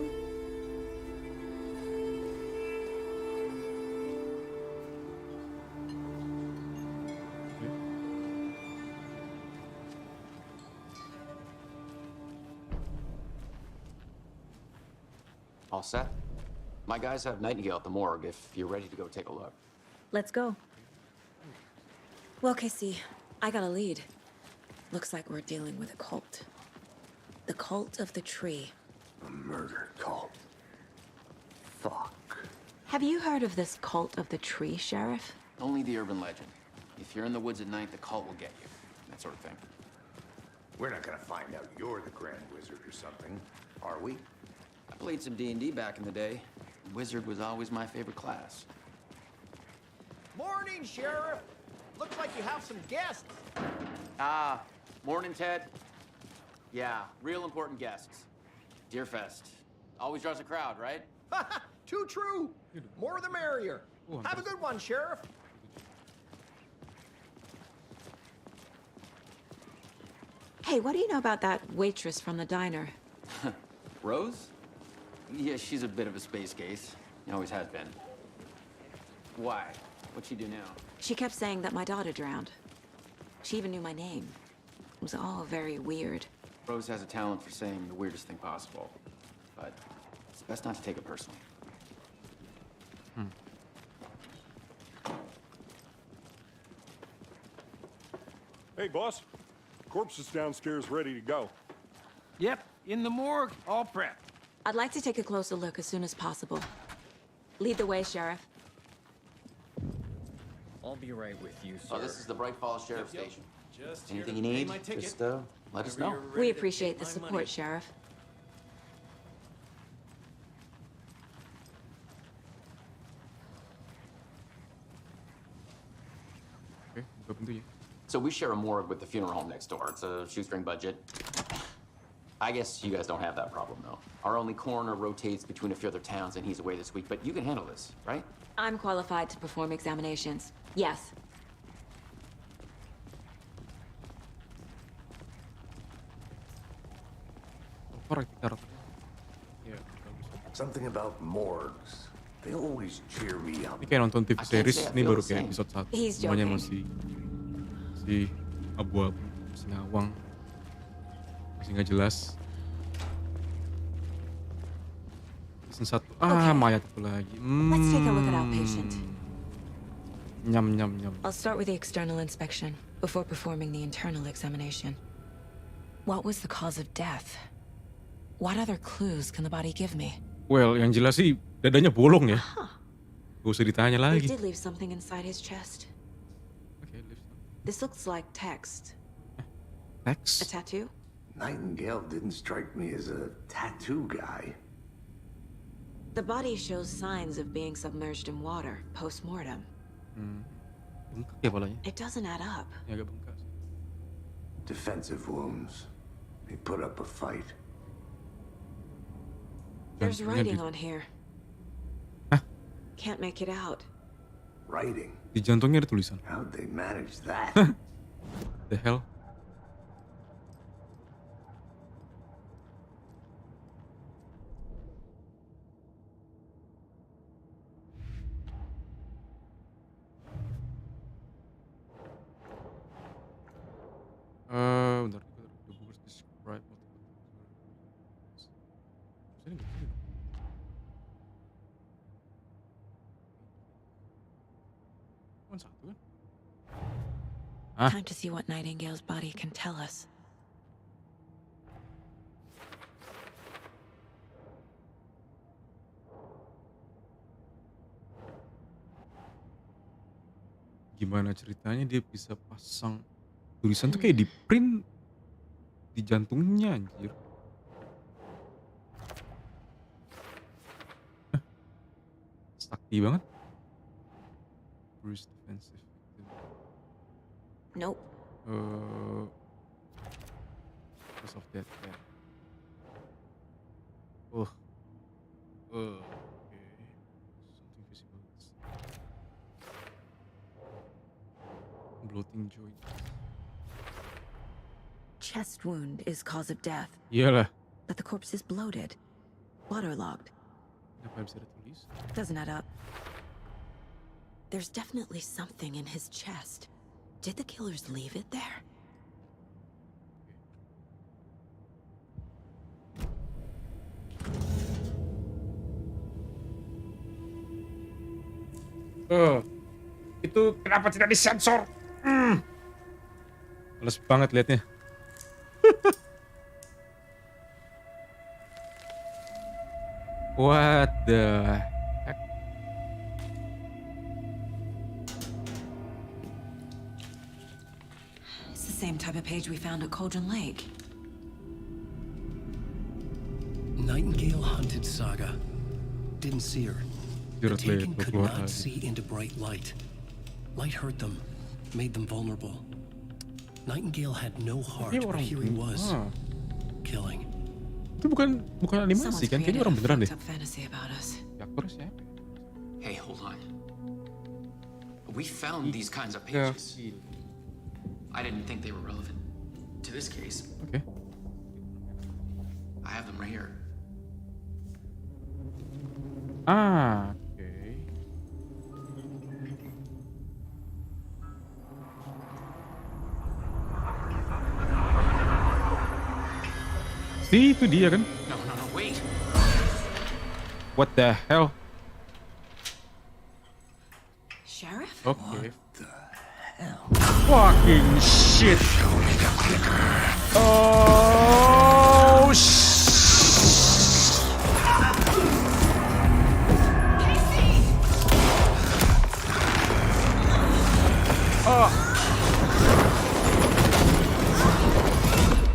All set? My guys have Nightingale at the morgue if you're ready to go take a look. Let's go. Well, Casey, I got a lead. Looks like we're dealing with a cult. The cult of the tree. A murder cult. Fuck. Have you heard of this cult of the tree, Sheriff? Only the urban legend. If you're in the woods at night, the cult will get you. That sort of thing. We're not gonna find out you're the Grand Wizard or something, are we? I played some D&D back in the day. Wizard was always my favorite class. Morning, Sheriff. Looks like you have some guests. Ah, morning, Ted. Yeah, real important guests. Deerfest. Always draws a crowd, right? Too true. More the merrier. Have a good one, Sheriff. Hey, what do you know about that waitress from the diner? Rose? Yeah, she's a bit of a space case. Always has been. Why? What'd she do now? She kept saying that my daughter drowned. She even knew my name. It was all very weird. Rose has a talent for saying the weirdest thing possible. But it's best not to take it personally. Hey, boss. Corpse is downstairs ready to go. Yep, in the morgue, all prepped. I'd like to take a closer look as soon as possible. Lead the way, Sheriff. I'll be right with you, sir. Oh, this is the Bright Falls Sheriff Yep. Station. Just Anything here you to pay need, my ticket. just let us Whenever know. you're ready We to appreciate take the my support, money. Sheriff. Oke, buka pintunya. So we share a morgue with the funeral home next door. It's a shoestring budget. I guess you guys don't have that problem, though. Our only coroner rotates between a few other towns, and he's away this week. But you can handle this, right? I'm qualified to perform examinations. Yes. Korek karakter. Ya, Something about morgues. They always cheer me up. ini kayak nonton TV series, ini baru kayak episode 1. He's Semuanya joking. masih abu-abu, masih ngawang, masih nggak jelas. Season 1, mayat itu lagi. Let's take a look at outpatient. Nyam, nyam, nyam. I'll start with the external inspection before performing the internal examination. What was the cause of death? What other clues can the body give me? Well, yang jelas sih dadanya bolong ya. Gak usah ditanya They lagi. did leave something inside his chest. Oke, lift. This looks like text. A Text? tattoo? Nightingale didn't strike me as a tattoo guy. The body shows signs of being submerged in water post-mortem. Bengkak ya palanya? It doesn't add up. Ya agak bengkak sih. Defensive wounds. He put up a fight. There's Jantungnya writing di- on here. Can't make it out. Writing? Di jantungnya ada tulisan. How'd they manage that? The hell? Bentar. The book describe Sini nggak? Sini dong. Cuma satu kan? Ah. Time to see what Nightingale's body can tell us. Gimana ceritanya dia bisa pasang tulisan tuh kayak di print di jantungnya anjir. Sakti banget. Bruce defensive victim. Nope. Cause of that cat. Okay. Something visible. Bloating joint. Chest wound is cause of death, Iyalah. but the corpse is bloated, waterlogged. Kenapa bisa ada tulis? Doesn't add up. There's definitely something in his chest. Did the killers leave it there? Itu kenapa tidak disensor? Males banget liatnya. What the heck? It's the same type of page we found at Cauldron Lake. Nightingale hunted Saga. Didn't see her. The Direct late, Taken could keluar not lagi. see into bright light. Light hurt them, made them vulnerable. Nightingale had no heart, Ini but orang here he was, ah. killing. Itu bukan animasi kan? Kayaknya orang beneran deh. Fantasy about us. Aktor siapa? Hey, hold on. We found these kinds of Yeah. pages. I didn't think they were relevant to this case. Okay. I have them right here. Ah, oke. Si, itu dia kan? No, wait. What the hell? Sheriff? Oke. Fucking shit. Oh shit.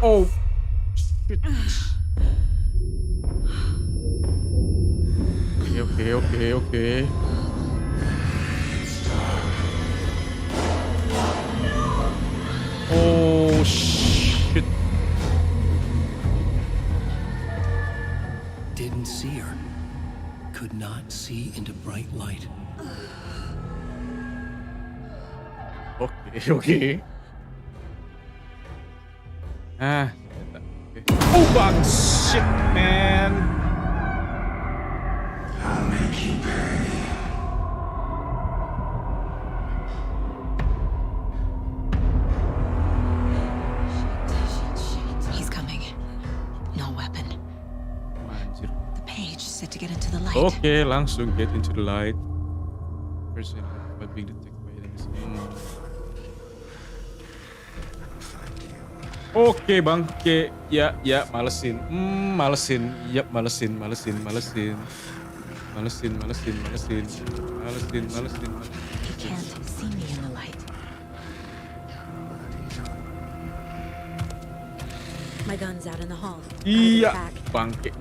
Oh shit. Okay. Oh shit. Didn't see her. Could not see into bright light. Okay. Ah, ternyata. Okay. Oh bang, shit man. I'll make you pay. He's coming. No weapon. Anjir. The page said to get into the light. Oke, langsung get into the light. Person by being detected by enemies. Oke bang, oke, ya, malesin, yap, malesin. He can't see me in the light. My My gun's out in the hall. Iya, bangke.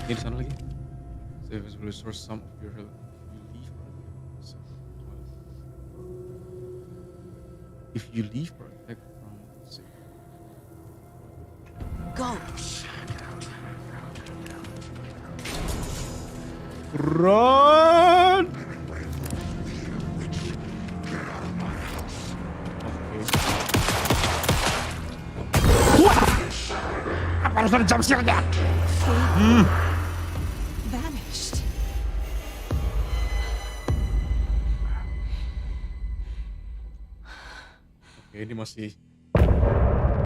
Ini di sana lagi. Save will restore some of your health. If you leave or attack from Go. Run. Apa harus ada jump scare-nya? Vanished. Oke, ini masih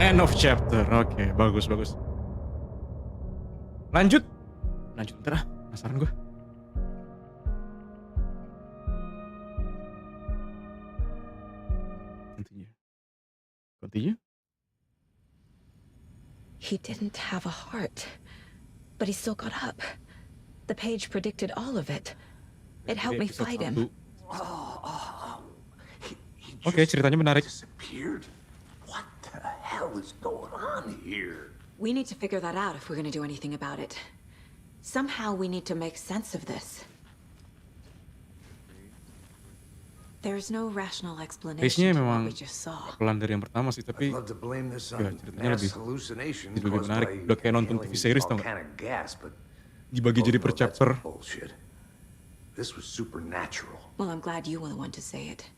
end of chapter. Oke, bagus. Lanjut bentar ah, penasaran gue. Continue. He didn't have a heart, but he still got up. The page predicted all of it. It helped me fight him. Oke, ceritanya menarik. Disappeared? What the hell is going on here? We need to figure that out if we're going to do anything about it. Somehow we need to make sense of this. There's no rational explanation Pace-nya to what memang we just saw. pelan dari yang pertama sih, tapi I'd love to blame this ya, on ceritanya mass lebih hallucination lebih caused menarik. by Udah kayak nonton TV series tau volcanic nggak? gas, but Dibagi jadi per that's chapter. bullshit. This was supernatural. Well, I'm glad you were the one to say it.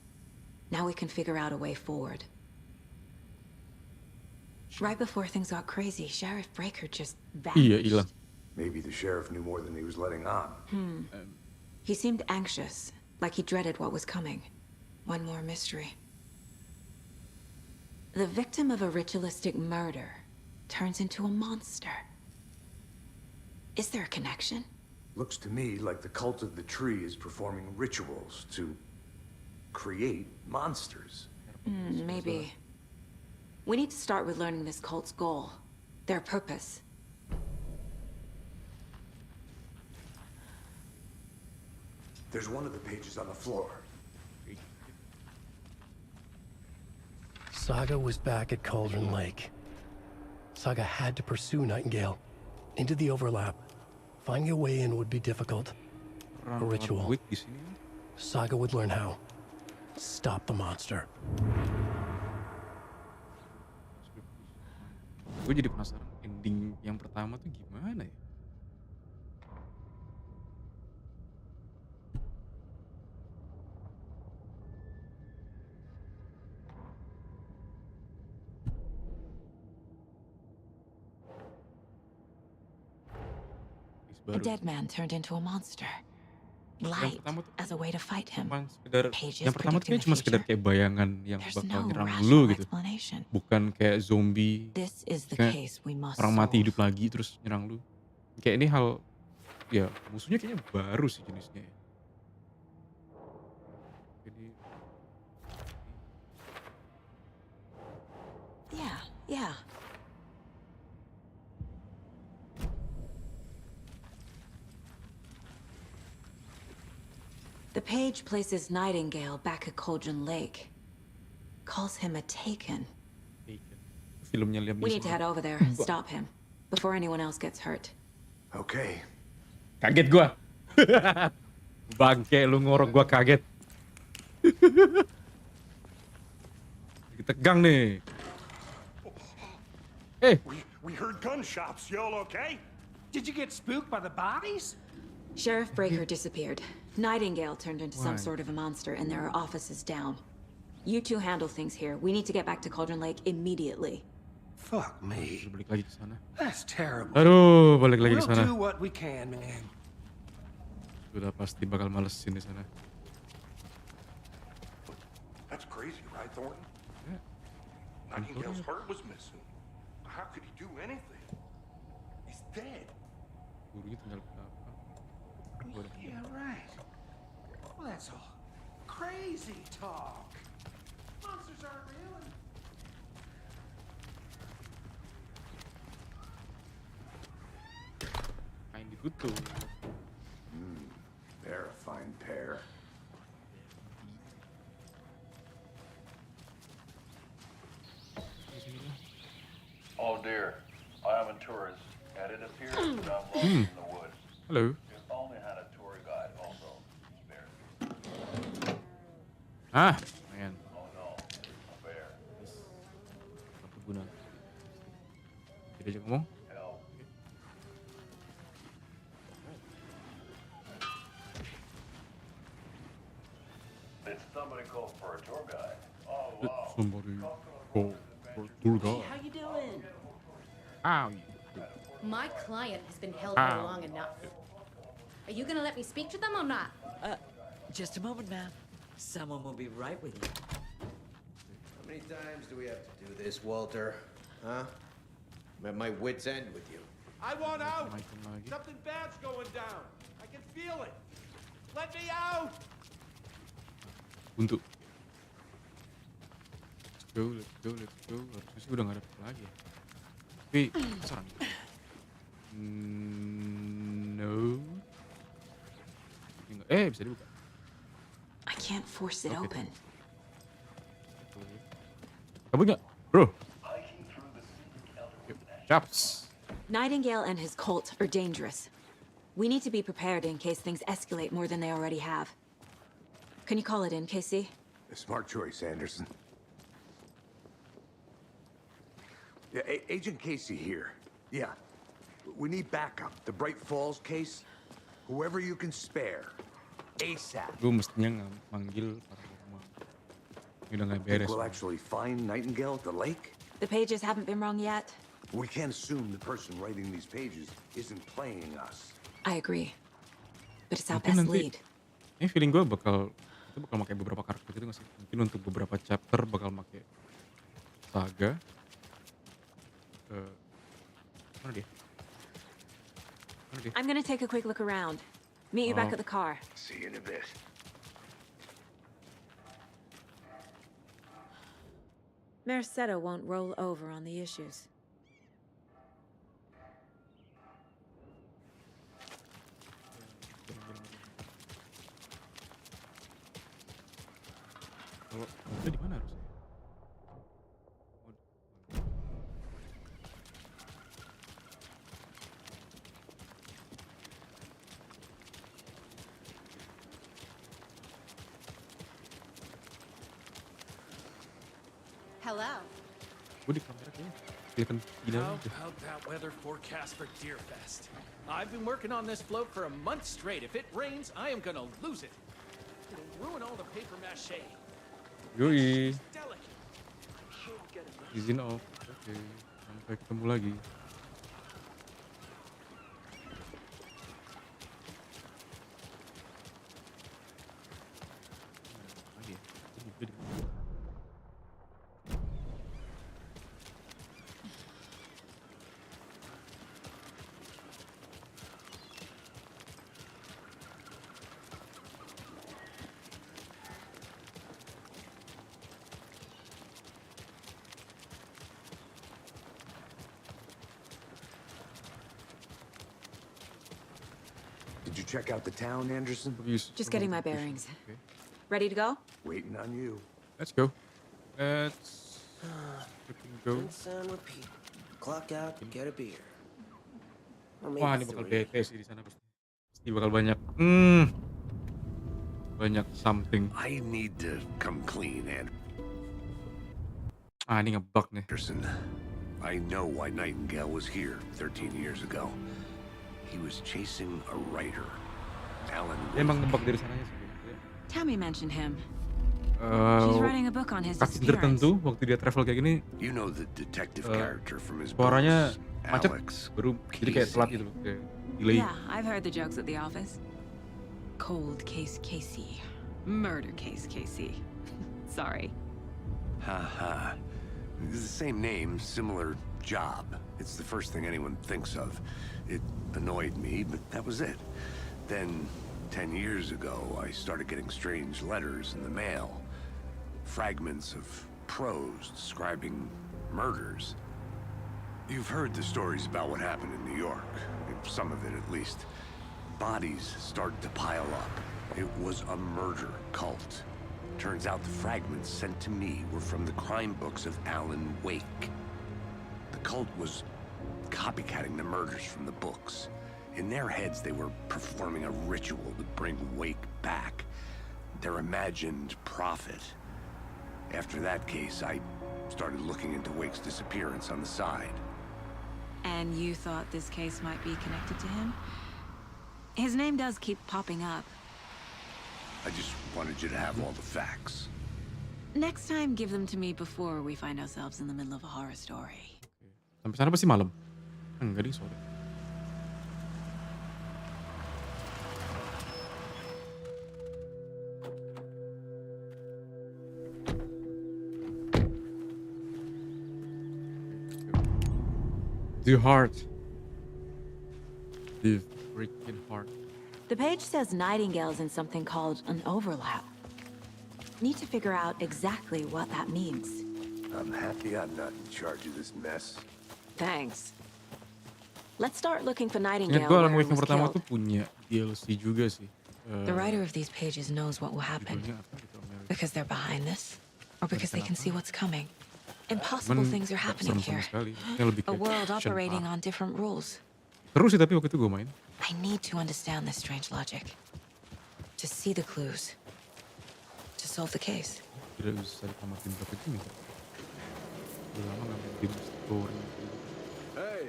Now we can figure out a way forward. Right before things got crazy, Sheriff Breaker just vanished. Iya, hilang. Maybe the sheriff knew more than he was letting on. He seemed anxious, like he dreaded what was coming. One more mystery. The victim of a ritualistic murder turns into a monster. Is there a connection? Looks to me like the cult of the tree is performing rituals to create monsters. Maybe. We need to start with learning this cult's goal, their purpose. There's one of the pages on the floor. Saga was back at Cauldron Lake. Saga had to pursue Nightingale into the overlap. Finding a way in would be difficult. A ritual. Saga would learn how. Stop the monster. Gue jadi penasaran ending yang pertama tuh gimana ya? A dead man turned into a monster. Light as a way to fight him. Pages Yang pertama tuh kayak cuma sekedar kayak bayangan yang There's bakal no nyerang rational lu gitu. explanation. Bukan kayak zombie. This is the Kayak case we must orang mati solve. hidup lagi terus nyerang lu. Kayak ini hal ya musuhnya kayaknya baru sih jenisnya ya. Jadi Yeah. The page places Nightingale back at Cauldron Lake. Calls him a Taken. filmnya Liam We need to Neeson. head over there and stop him before anyone else gets hurt. Okay. Kaget gua. Bangke lu ngorok gua kaget. Lagi tegang nih. We heard gunshots. Y'all okay? Did you get spooked by the bodies? Sheriff Breaker disappeared. Nightingale turned into some Why? sort of a monster, and there are offices down. You two handle things here. We need to get back to Cauldron Lake immediately. Fuck me. Balik lagi ke sana. That's terrible. Aduh, balik lagi ke We'll sana. do what we can, man. Udah pasti bakal malesin di sana. That's crazy, right, Thornton? Nightingale's heart was missing. How could he do anything? He's dead. Gurunya tinggal berapa? Yeah, right. Well, that's all crazy talk. Monsters aren't real. Main ditutup. They're a fine pair. Oh dear, I am a tourist, and it appears that I'm lost in the woods. Hello. If only had a tour guide also. Spare. Ah, man. Oh no, a bear. Apa guna? Kita ajak ngomong. Help. Did somebody call for a tour guide? Oh wow. Somebody call for tour guide. How you doing? Ow. My client has been held here long enough. Are you gonna let me speak to them or not? Just a moment, ma'am. Someone will be right with you. How many times do we have to do this, Walter? Huh? I'm at my wit's end with you. I want out! Something bad's going down. I can feel it. Let me out! Untuk. Let's go. Harusnya sih udah nggak ada lagi ya. Tapi penasaran. No. Bisa dibuka. I can't force it open. Kamu nggak, bro? Chaps. Nightingale and his cult are dangerous. We need to be prepared in case things escalate more than they already have. Can you call it in, Casey? A smart choice, Anderson. Yeah, Agent Casey here. Yeah. We need backup. The Bright Falls case. Whoever you can spare. ASAP. Gue mestinya manggil para rumah. Ini udah nggak beres. Think we'll actually find Nightingale at the lake? The pages haven't been wrong yet. We can't assume the person writing these pages isn't playing us. I agree. But it's our Mungkin best nanti, lead. ini feeling gue bakal pakai beberapa karakter gitu nggak sih? Mungkin untuk beberapa chapter bakal pakai Saga. Mana dia? I'm gonna take a quick look around. Meet you back at the car. See you in a bit. Mercado won't roll over on the issues. Kalau ada di mana harusnya? Hello. Gue di kamera kayaknya kelihatan gila. How about that weather forecast for Deerfest? I've been working on this float for a month straight. If it rains, I am gonna lose it. It'll ruin all the paper mache. Yoi. Delicate. Izin off. Oke. Sampai ketemu lagi. Did you check out the town, Anderson? Just getting my bearings. Ready to go? Waiting on you. Let's go. Let's go. Rinse and repeat. Clock out, get a beer. Or Wah, ini maybe bakal three. bete sih di sana pasti. Pasti bakal banyak. Banyak something. I need to come clean, Ini ngebug nih. Anderson. I know why Nightingale was here 13 years ago. He was chasing a writer, Alan. Emang ngebug dari sananya sih. Tammy mentioned him. She's writing a book on his Cutscene disappearance. tertentu waktu dia travel kayak gini. You know the detective character from his Suaranya books, macet, Alex. baru jadi kayak telat gitu loh, kayak delay. Yeah, I've heard the jokes at the office. Cold case Casey. Murder case Casey. Sorry. Ha. It's the same name, similar job. It's the first thing anyone thinks of. It annoyed me, but that was it. Then, 10 years ago, I started getting strange letters in the mail. Fragments of prose describing murders. You've heard the stories about what happened in New York. Some of it, at least. Bodies started to pile up. It was a murder cult. Turns out the fragments sent to me were from the crime books of Alan Wake. The cult was copycatting the murders from the books. In their heads, they were performing a ritual to bring Wake back. Their imagined prophet. After that case, I started looking into Wake's disappearance on the side. And you thought this case might be connected to him? His name does keep popping up. I just wanted you to have all the facts. Next time, give them to me before we find ourselves in the middle of a horror story. Sampai sana pasti malam. Enggak ding, sore. The heart. The freaking heart. The page says Nightingale's in something called an overlap. Need to figure out exactly what that means. I'm happy I'm not in charge of this mess. Thanks. Let's start looking for Ingat Nightingale gue where Alan he Wake yang was pertama killed. tuh punya DLC juga sih. The writer of these pages knows what will happen. Judulnya apa gitu, Amerika. Because they're behind this? Or because they can see what's coming? Impossible things are happening serem sama here. sekali. Yang lebih A kayak world action operating park. on different rules. Seru sih tapi waktu itu gue main. I need to understand this strange logic. To see the clues. To solve the case. Tidak bisa ditamatin berapa jam ya? Udah lama nggak main game story. Hey,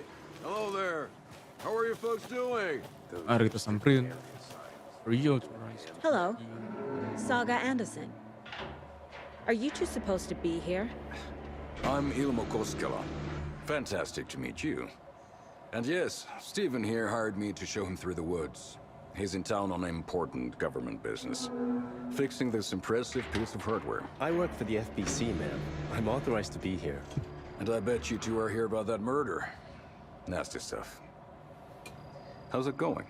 hello there. How are you folks doing? Mari kita samperin. Rio to Rise. Hello, Saga Anderson. Are you two supposed to be here? I'm Ilmo Koskela. Fantastic to meet you. And yes, Stephen here hired me to show him through the woods. He's in town on important government business, fixing this impressive piece of hardware. I work for the FBC, ma'am. I'm authorized to be here. And I bet you two are here about that murder. Nasty stuff. How's it going?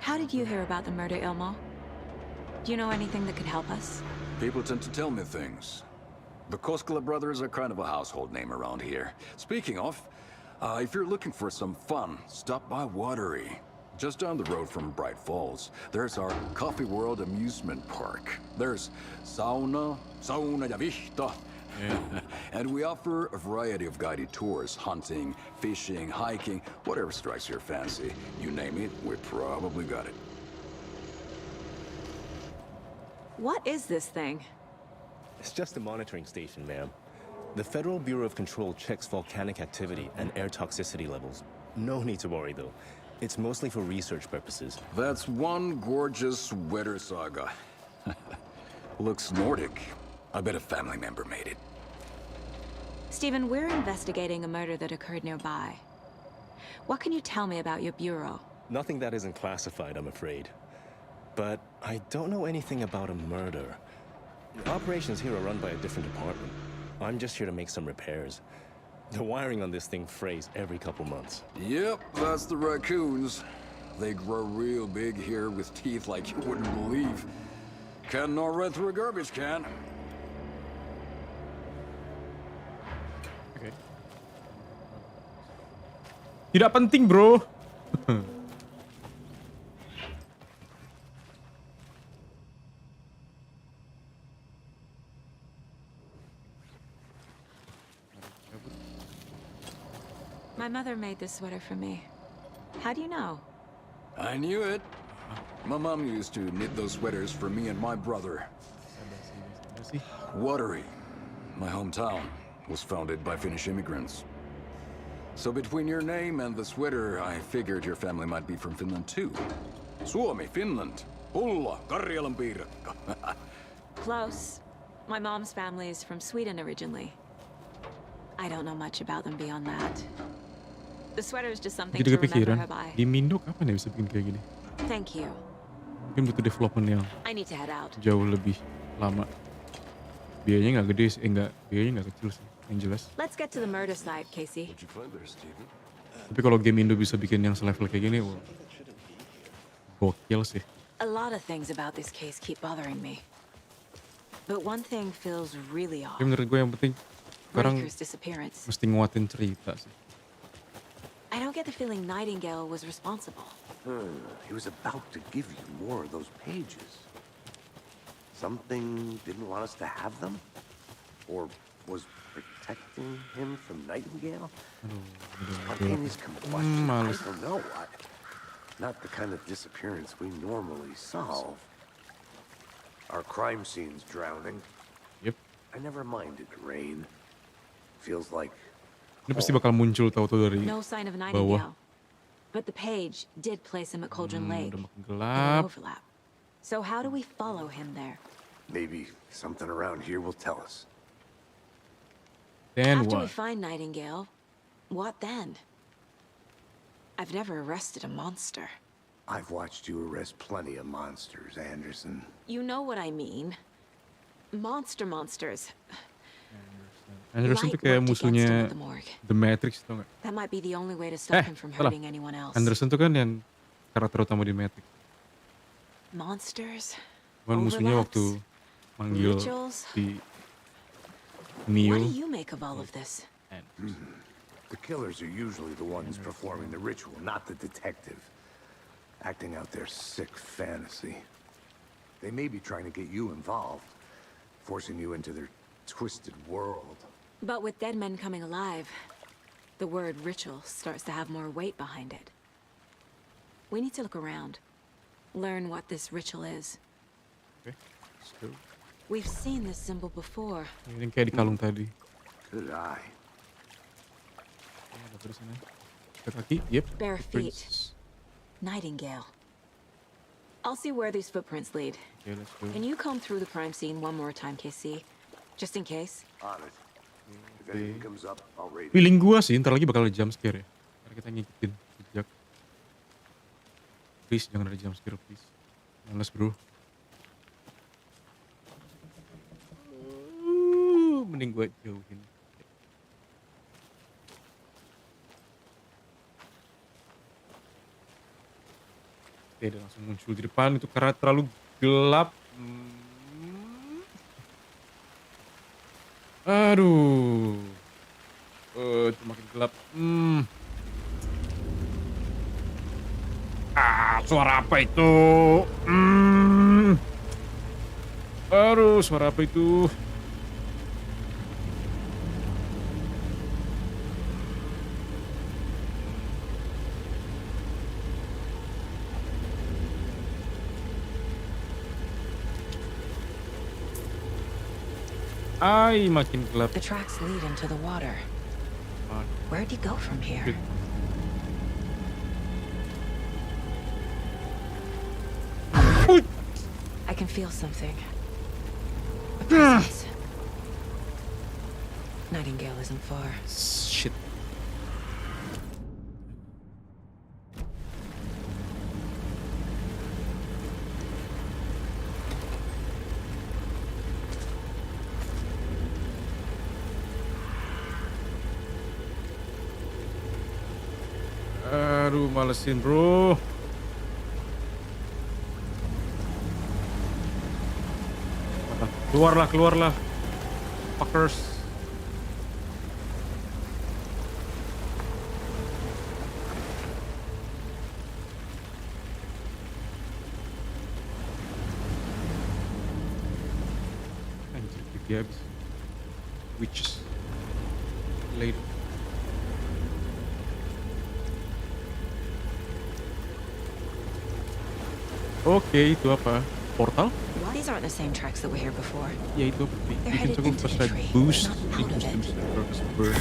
How did you hear about the murder, Ilmo? Do you know anything that could help us? People tend to tell me things. The Koskela brothers are kind of a household name around here. Speaking of, if you're looking for some fun, stop by Watery. Just down the road from Bright Falls, there's our Coffee World amusement park. There's sauna ja vihta. And we offer a variety of guided tours, hunting, fishing, hiking, whatever strikes your fancy. You name it, we probably got it. What is this thing? It's just a monitoring station, ma'am. The Federal Bureau of Control checks volcanic activity and air toxicity levels. No need to worry, though. It's mostly for research purposes. That's one gorgeous weather saga. Looks Nordic. I bet a family member made it. Stephen, we're investigating a murder that occurred nearby. What can you tell me about your bureau? Nothing that isn't classified, I'm afraid. But I don't know anything about a murder. Operations here are run by a different department. I'm just here to make some repairs. The wiring on this thing frays every couple months. Yep, that's the raccoons. They grow real big here with teeth like you wouldn't believe. Can't gnaw right through a garbage can. Okay. Tidak penting, bro. My mother made this sweater for me. How do you know? I knew it. My mom used to knit those sweaters for me and my brother. Watery, my hometown, was founded by Finnish immigrants. So between your name and the sweater, I figured your family might be from Finland too. Suomi, Finland. Pulla, Karjalan piirakka. Close. My mom's family is from Sweden originally. I don't know much about them beyond that. The sweater is just something Jadi to remember kepikiran her by. di Mindo kapan ya bisa bikin kayak gini? Thank you. Mungkin butuh development yang I need to head out. jauh lebih lama. Biayanya nggak gede, biayanya nggak kecil sih, yang jelas. Let's get to the murder site, Casey. Tapi kalau game Indo bisa bikin yang selevel kayak gini, wah, gokil sih. A lot of things about this case keep bothering me. But one thing feels really off. Tapi menurut gue yang penting sekarang Raker's disappearance. mesti nguatin cerita sih. I don't get the feeling Nightingale was responsible. He was about to give you more of those pages. Something didn't want us to have them? Or was protecting him from Nightingale? Spontaneous combustion? I Males. don't know. Not the kind of disappearance we normally solve. Our crime scene's drowning. Yep. I never minded rain. Feels like Ini pasti bakal muncul tahu-tahu dari No sign of bawah. Nightingale. But the page did place him at Cauldron Lake. Udah makin In gelap. an overlap. So how do we follow him there? maybe something around here will tell us. Then After we what? find Nightingale, what then? I've never arrested a monster. I've watched you arrest plenty of monsters, Anderson. You know what I mean. Monsters. Anderson tuh Light kayak worked against him musuhnya at the morgue. The Matrix, tau gak? That might be the only way to stop him from Salah. hurting anyone else. Anderson tuh kan yang karakter utama di Matrix. Monsters? Cuman musuhnya Overlaps? waktu manggil Rituals? si What Neo. do you make of all of this? The killers are usually the ones performing the ritual, not the detective. Acting out their sick fantasy. They may be trying to get you involved, forcing you into their twisted world. But with dead men coming alive, the word ritual starts to have more weight behind it. We need to look around. Learn what this ritual is. Okay, let's go. We've seen this symbol before. Ini kayak di kalung tadi. Good eye. Ada di sana. Ke kaki, yep. Bare feet. Prince. Nightingale. I'll see where these footprints lead. Okay, let's go. Can you comb through the crime scene one more time, KC? Just in case. On it. If anything comes up, I'll raid it. Feeling gua sih, ntar lagi bakal ada jump scare ya. Karena kita ngikutin jejak. Please, jangan ada jump scare, please. Males, bro. Mending gua jauhin. Oke, dia langsung muncul di depan. Itu karena terlalu gelap. Aduh. Itu makin gelap. Suara apa itu? Aduh, suara apa itu? Ay, makin gelap. The tracks lead into the water. Where'd he go from here? I can feel something. A presence. Nightingale isn't far. Shit. Aduh, malesin, bro. Keluarlah. Fuckers. Anjir, dia habis. Witches. Lady. Oke, itu apa? Portal? These aren't the same tracks that were here before. Ya itu They're bikin headed cukup into pas the red tree, boost. not out of it.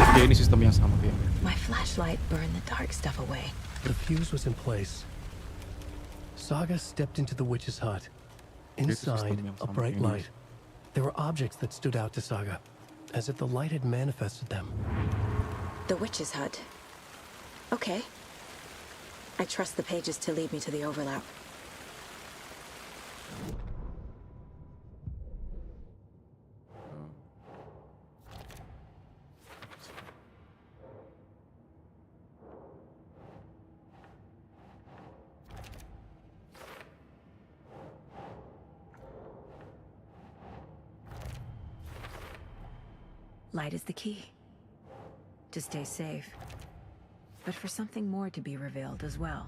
Oke, ini sistem yang sama kayaknya. My flashlight burned the dark stuff away. The fuse was in place. Saga stepped into the witch's hut. Inside, a bright light. There were objects that stood out to Saga, as if the light had manifested them. The witch's hut. Okay. I trust the pages to lead me to the overlap. Light is the key. To stay safe. But for something more to be revealed as well.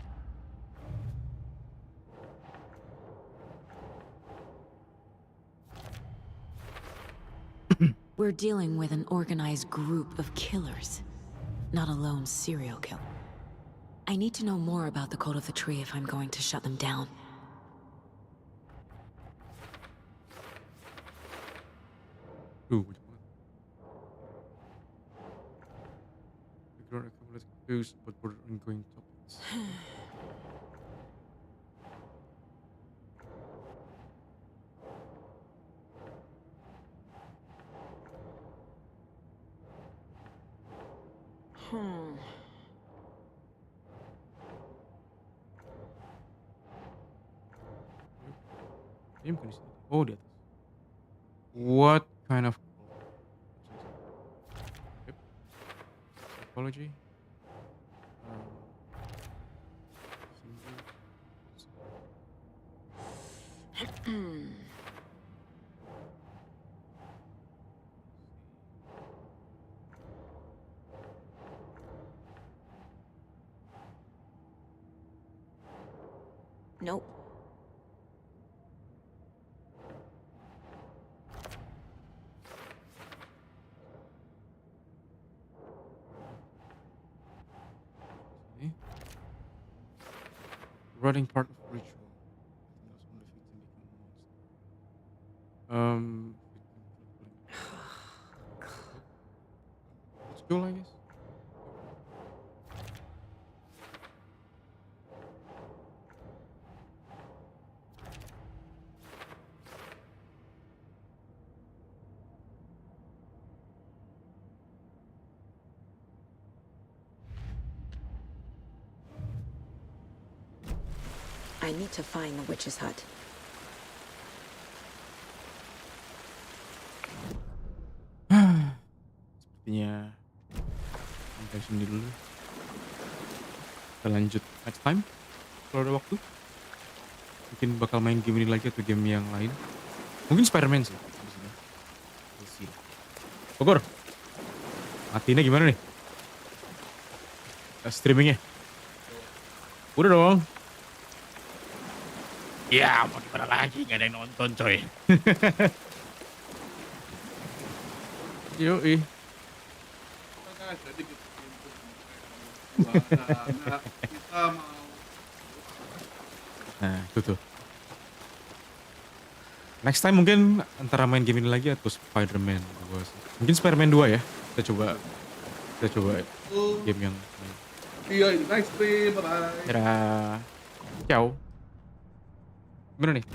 We're dealing with an organized group of killers, not a lone serial killer. I need to know more about the code of the tree if I'm going to shut them down. Ooh, which one? Let's confused, but we're ongoing topics. Ini bukan di sini. Oh, di atas. What kind of Yep. Psychology? Nope. Running part of ritual. Let's go, I guess. I need to find the witch's hut. Sepertinya sampai sini dulu. Kita lanjut next time kalau ada waktu. Mungkin bakal main game ini lagi atau game yang lain. Mungkin Spider-Man sih. We'll see. Bogor, matiin gimana nih? Streamingnya? Udah dong. Ya, mau gimana lagi? Gak ada yang nonton, coy. Yoi. Nah, itu tuh. Next time mungkin antara main game ini lagi atau Spider-Man 2 sih. Mungkin Spider-Man 2 ya. Kita coba game yang lain. Iya, next stream, bye-bye. Dadah. Ciao. Gimana nih?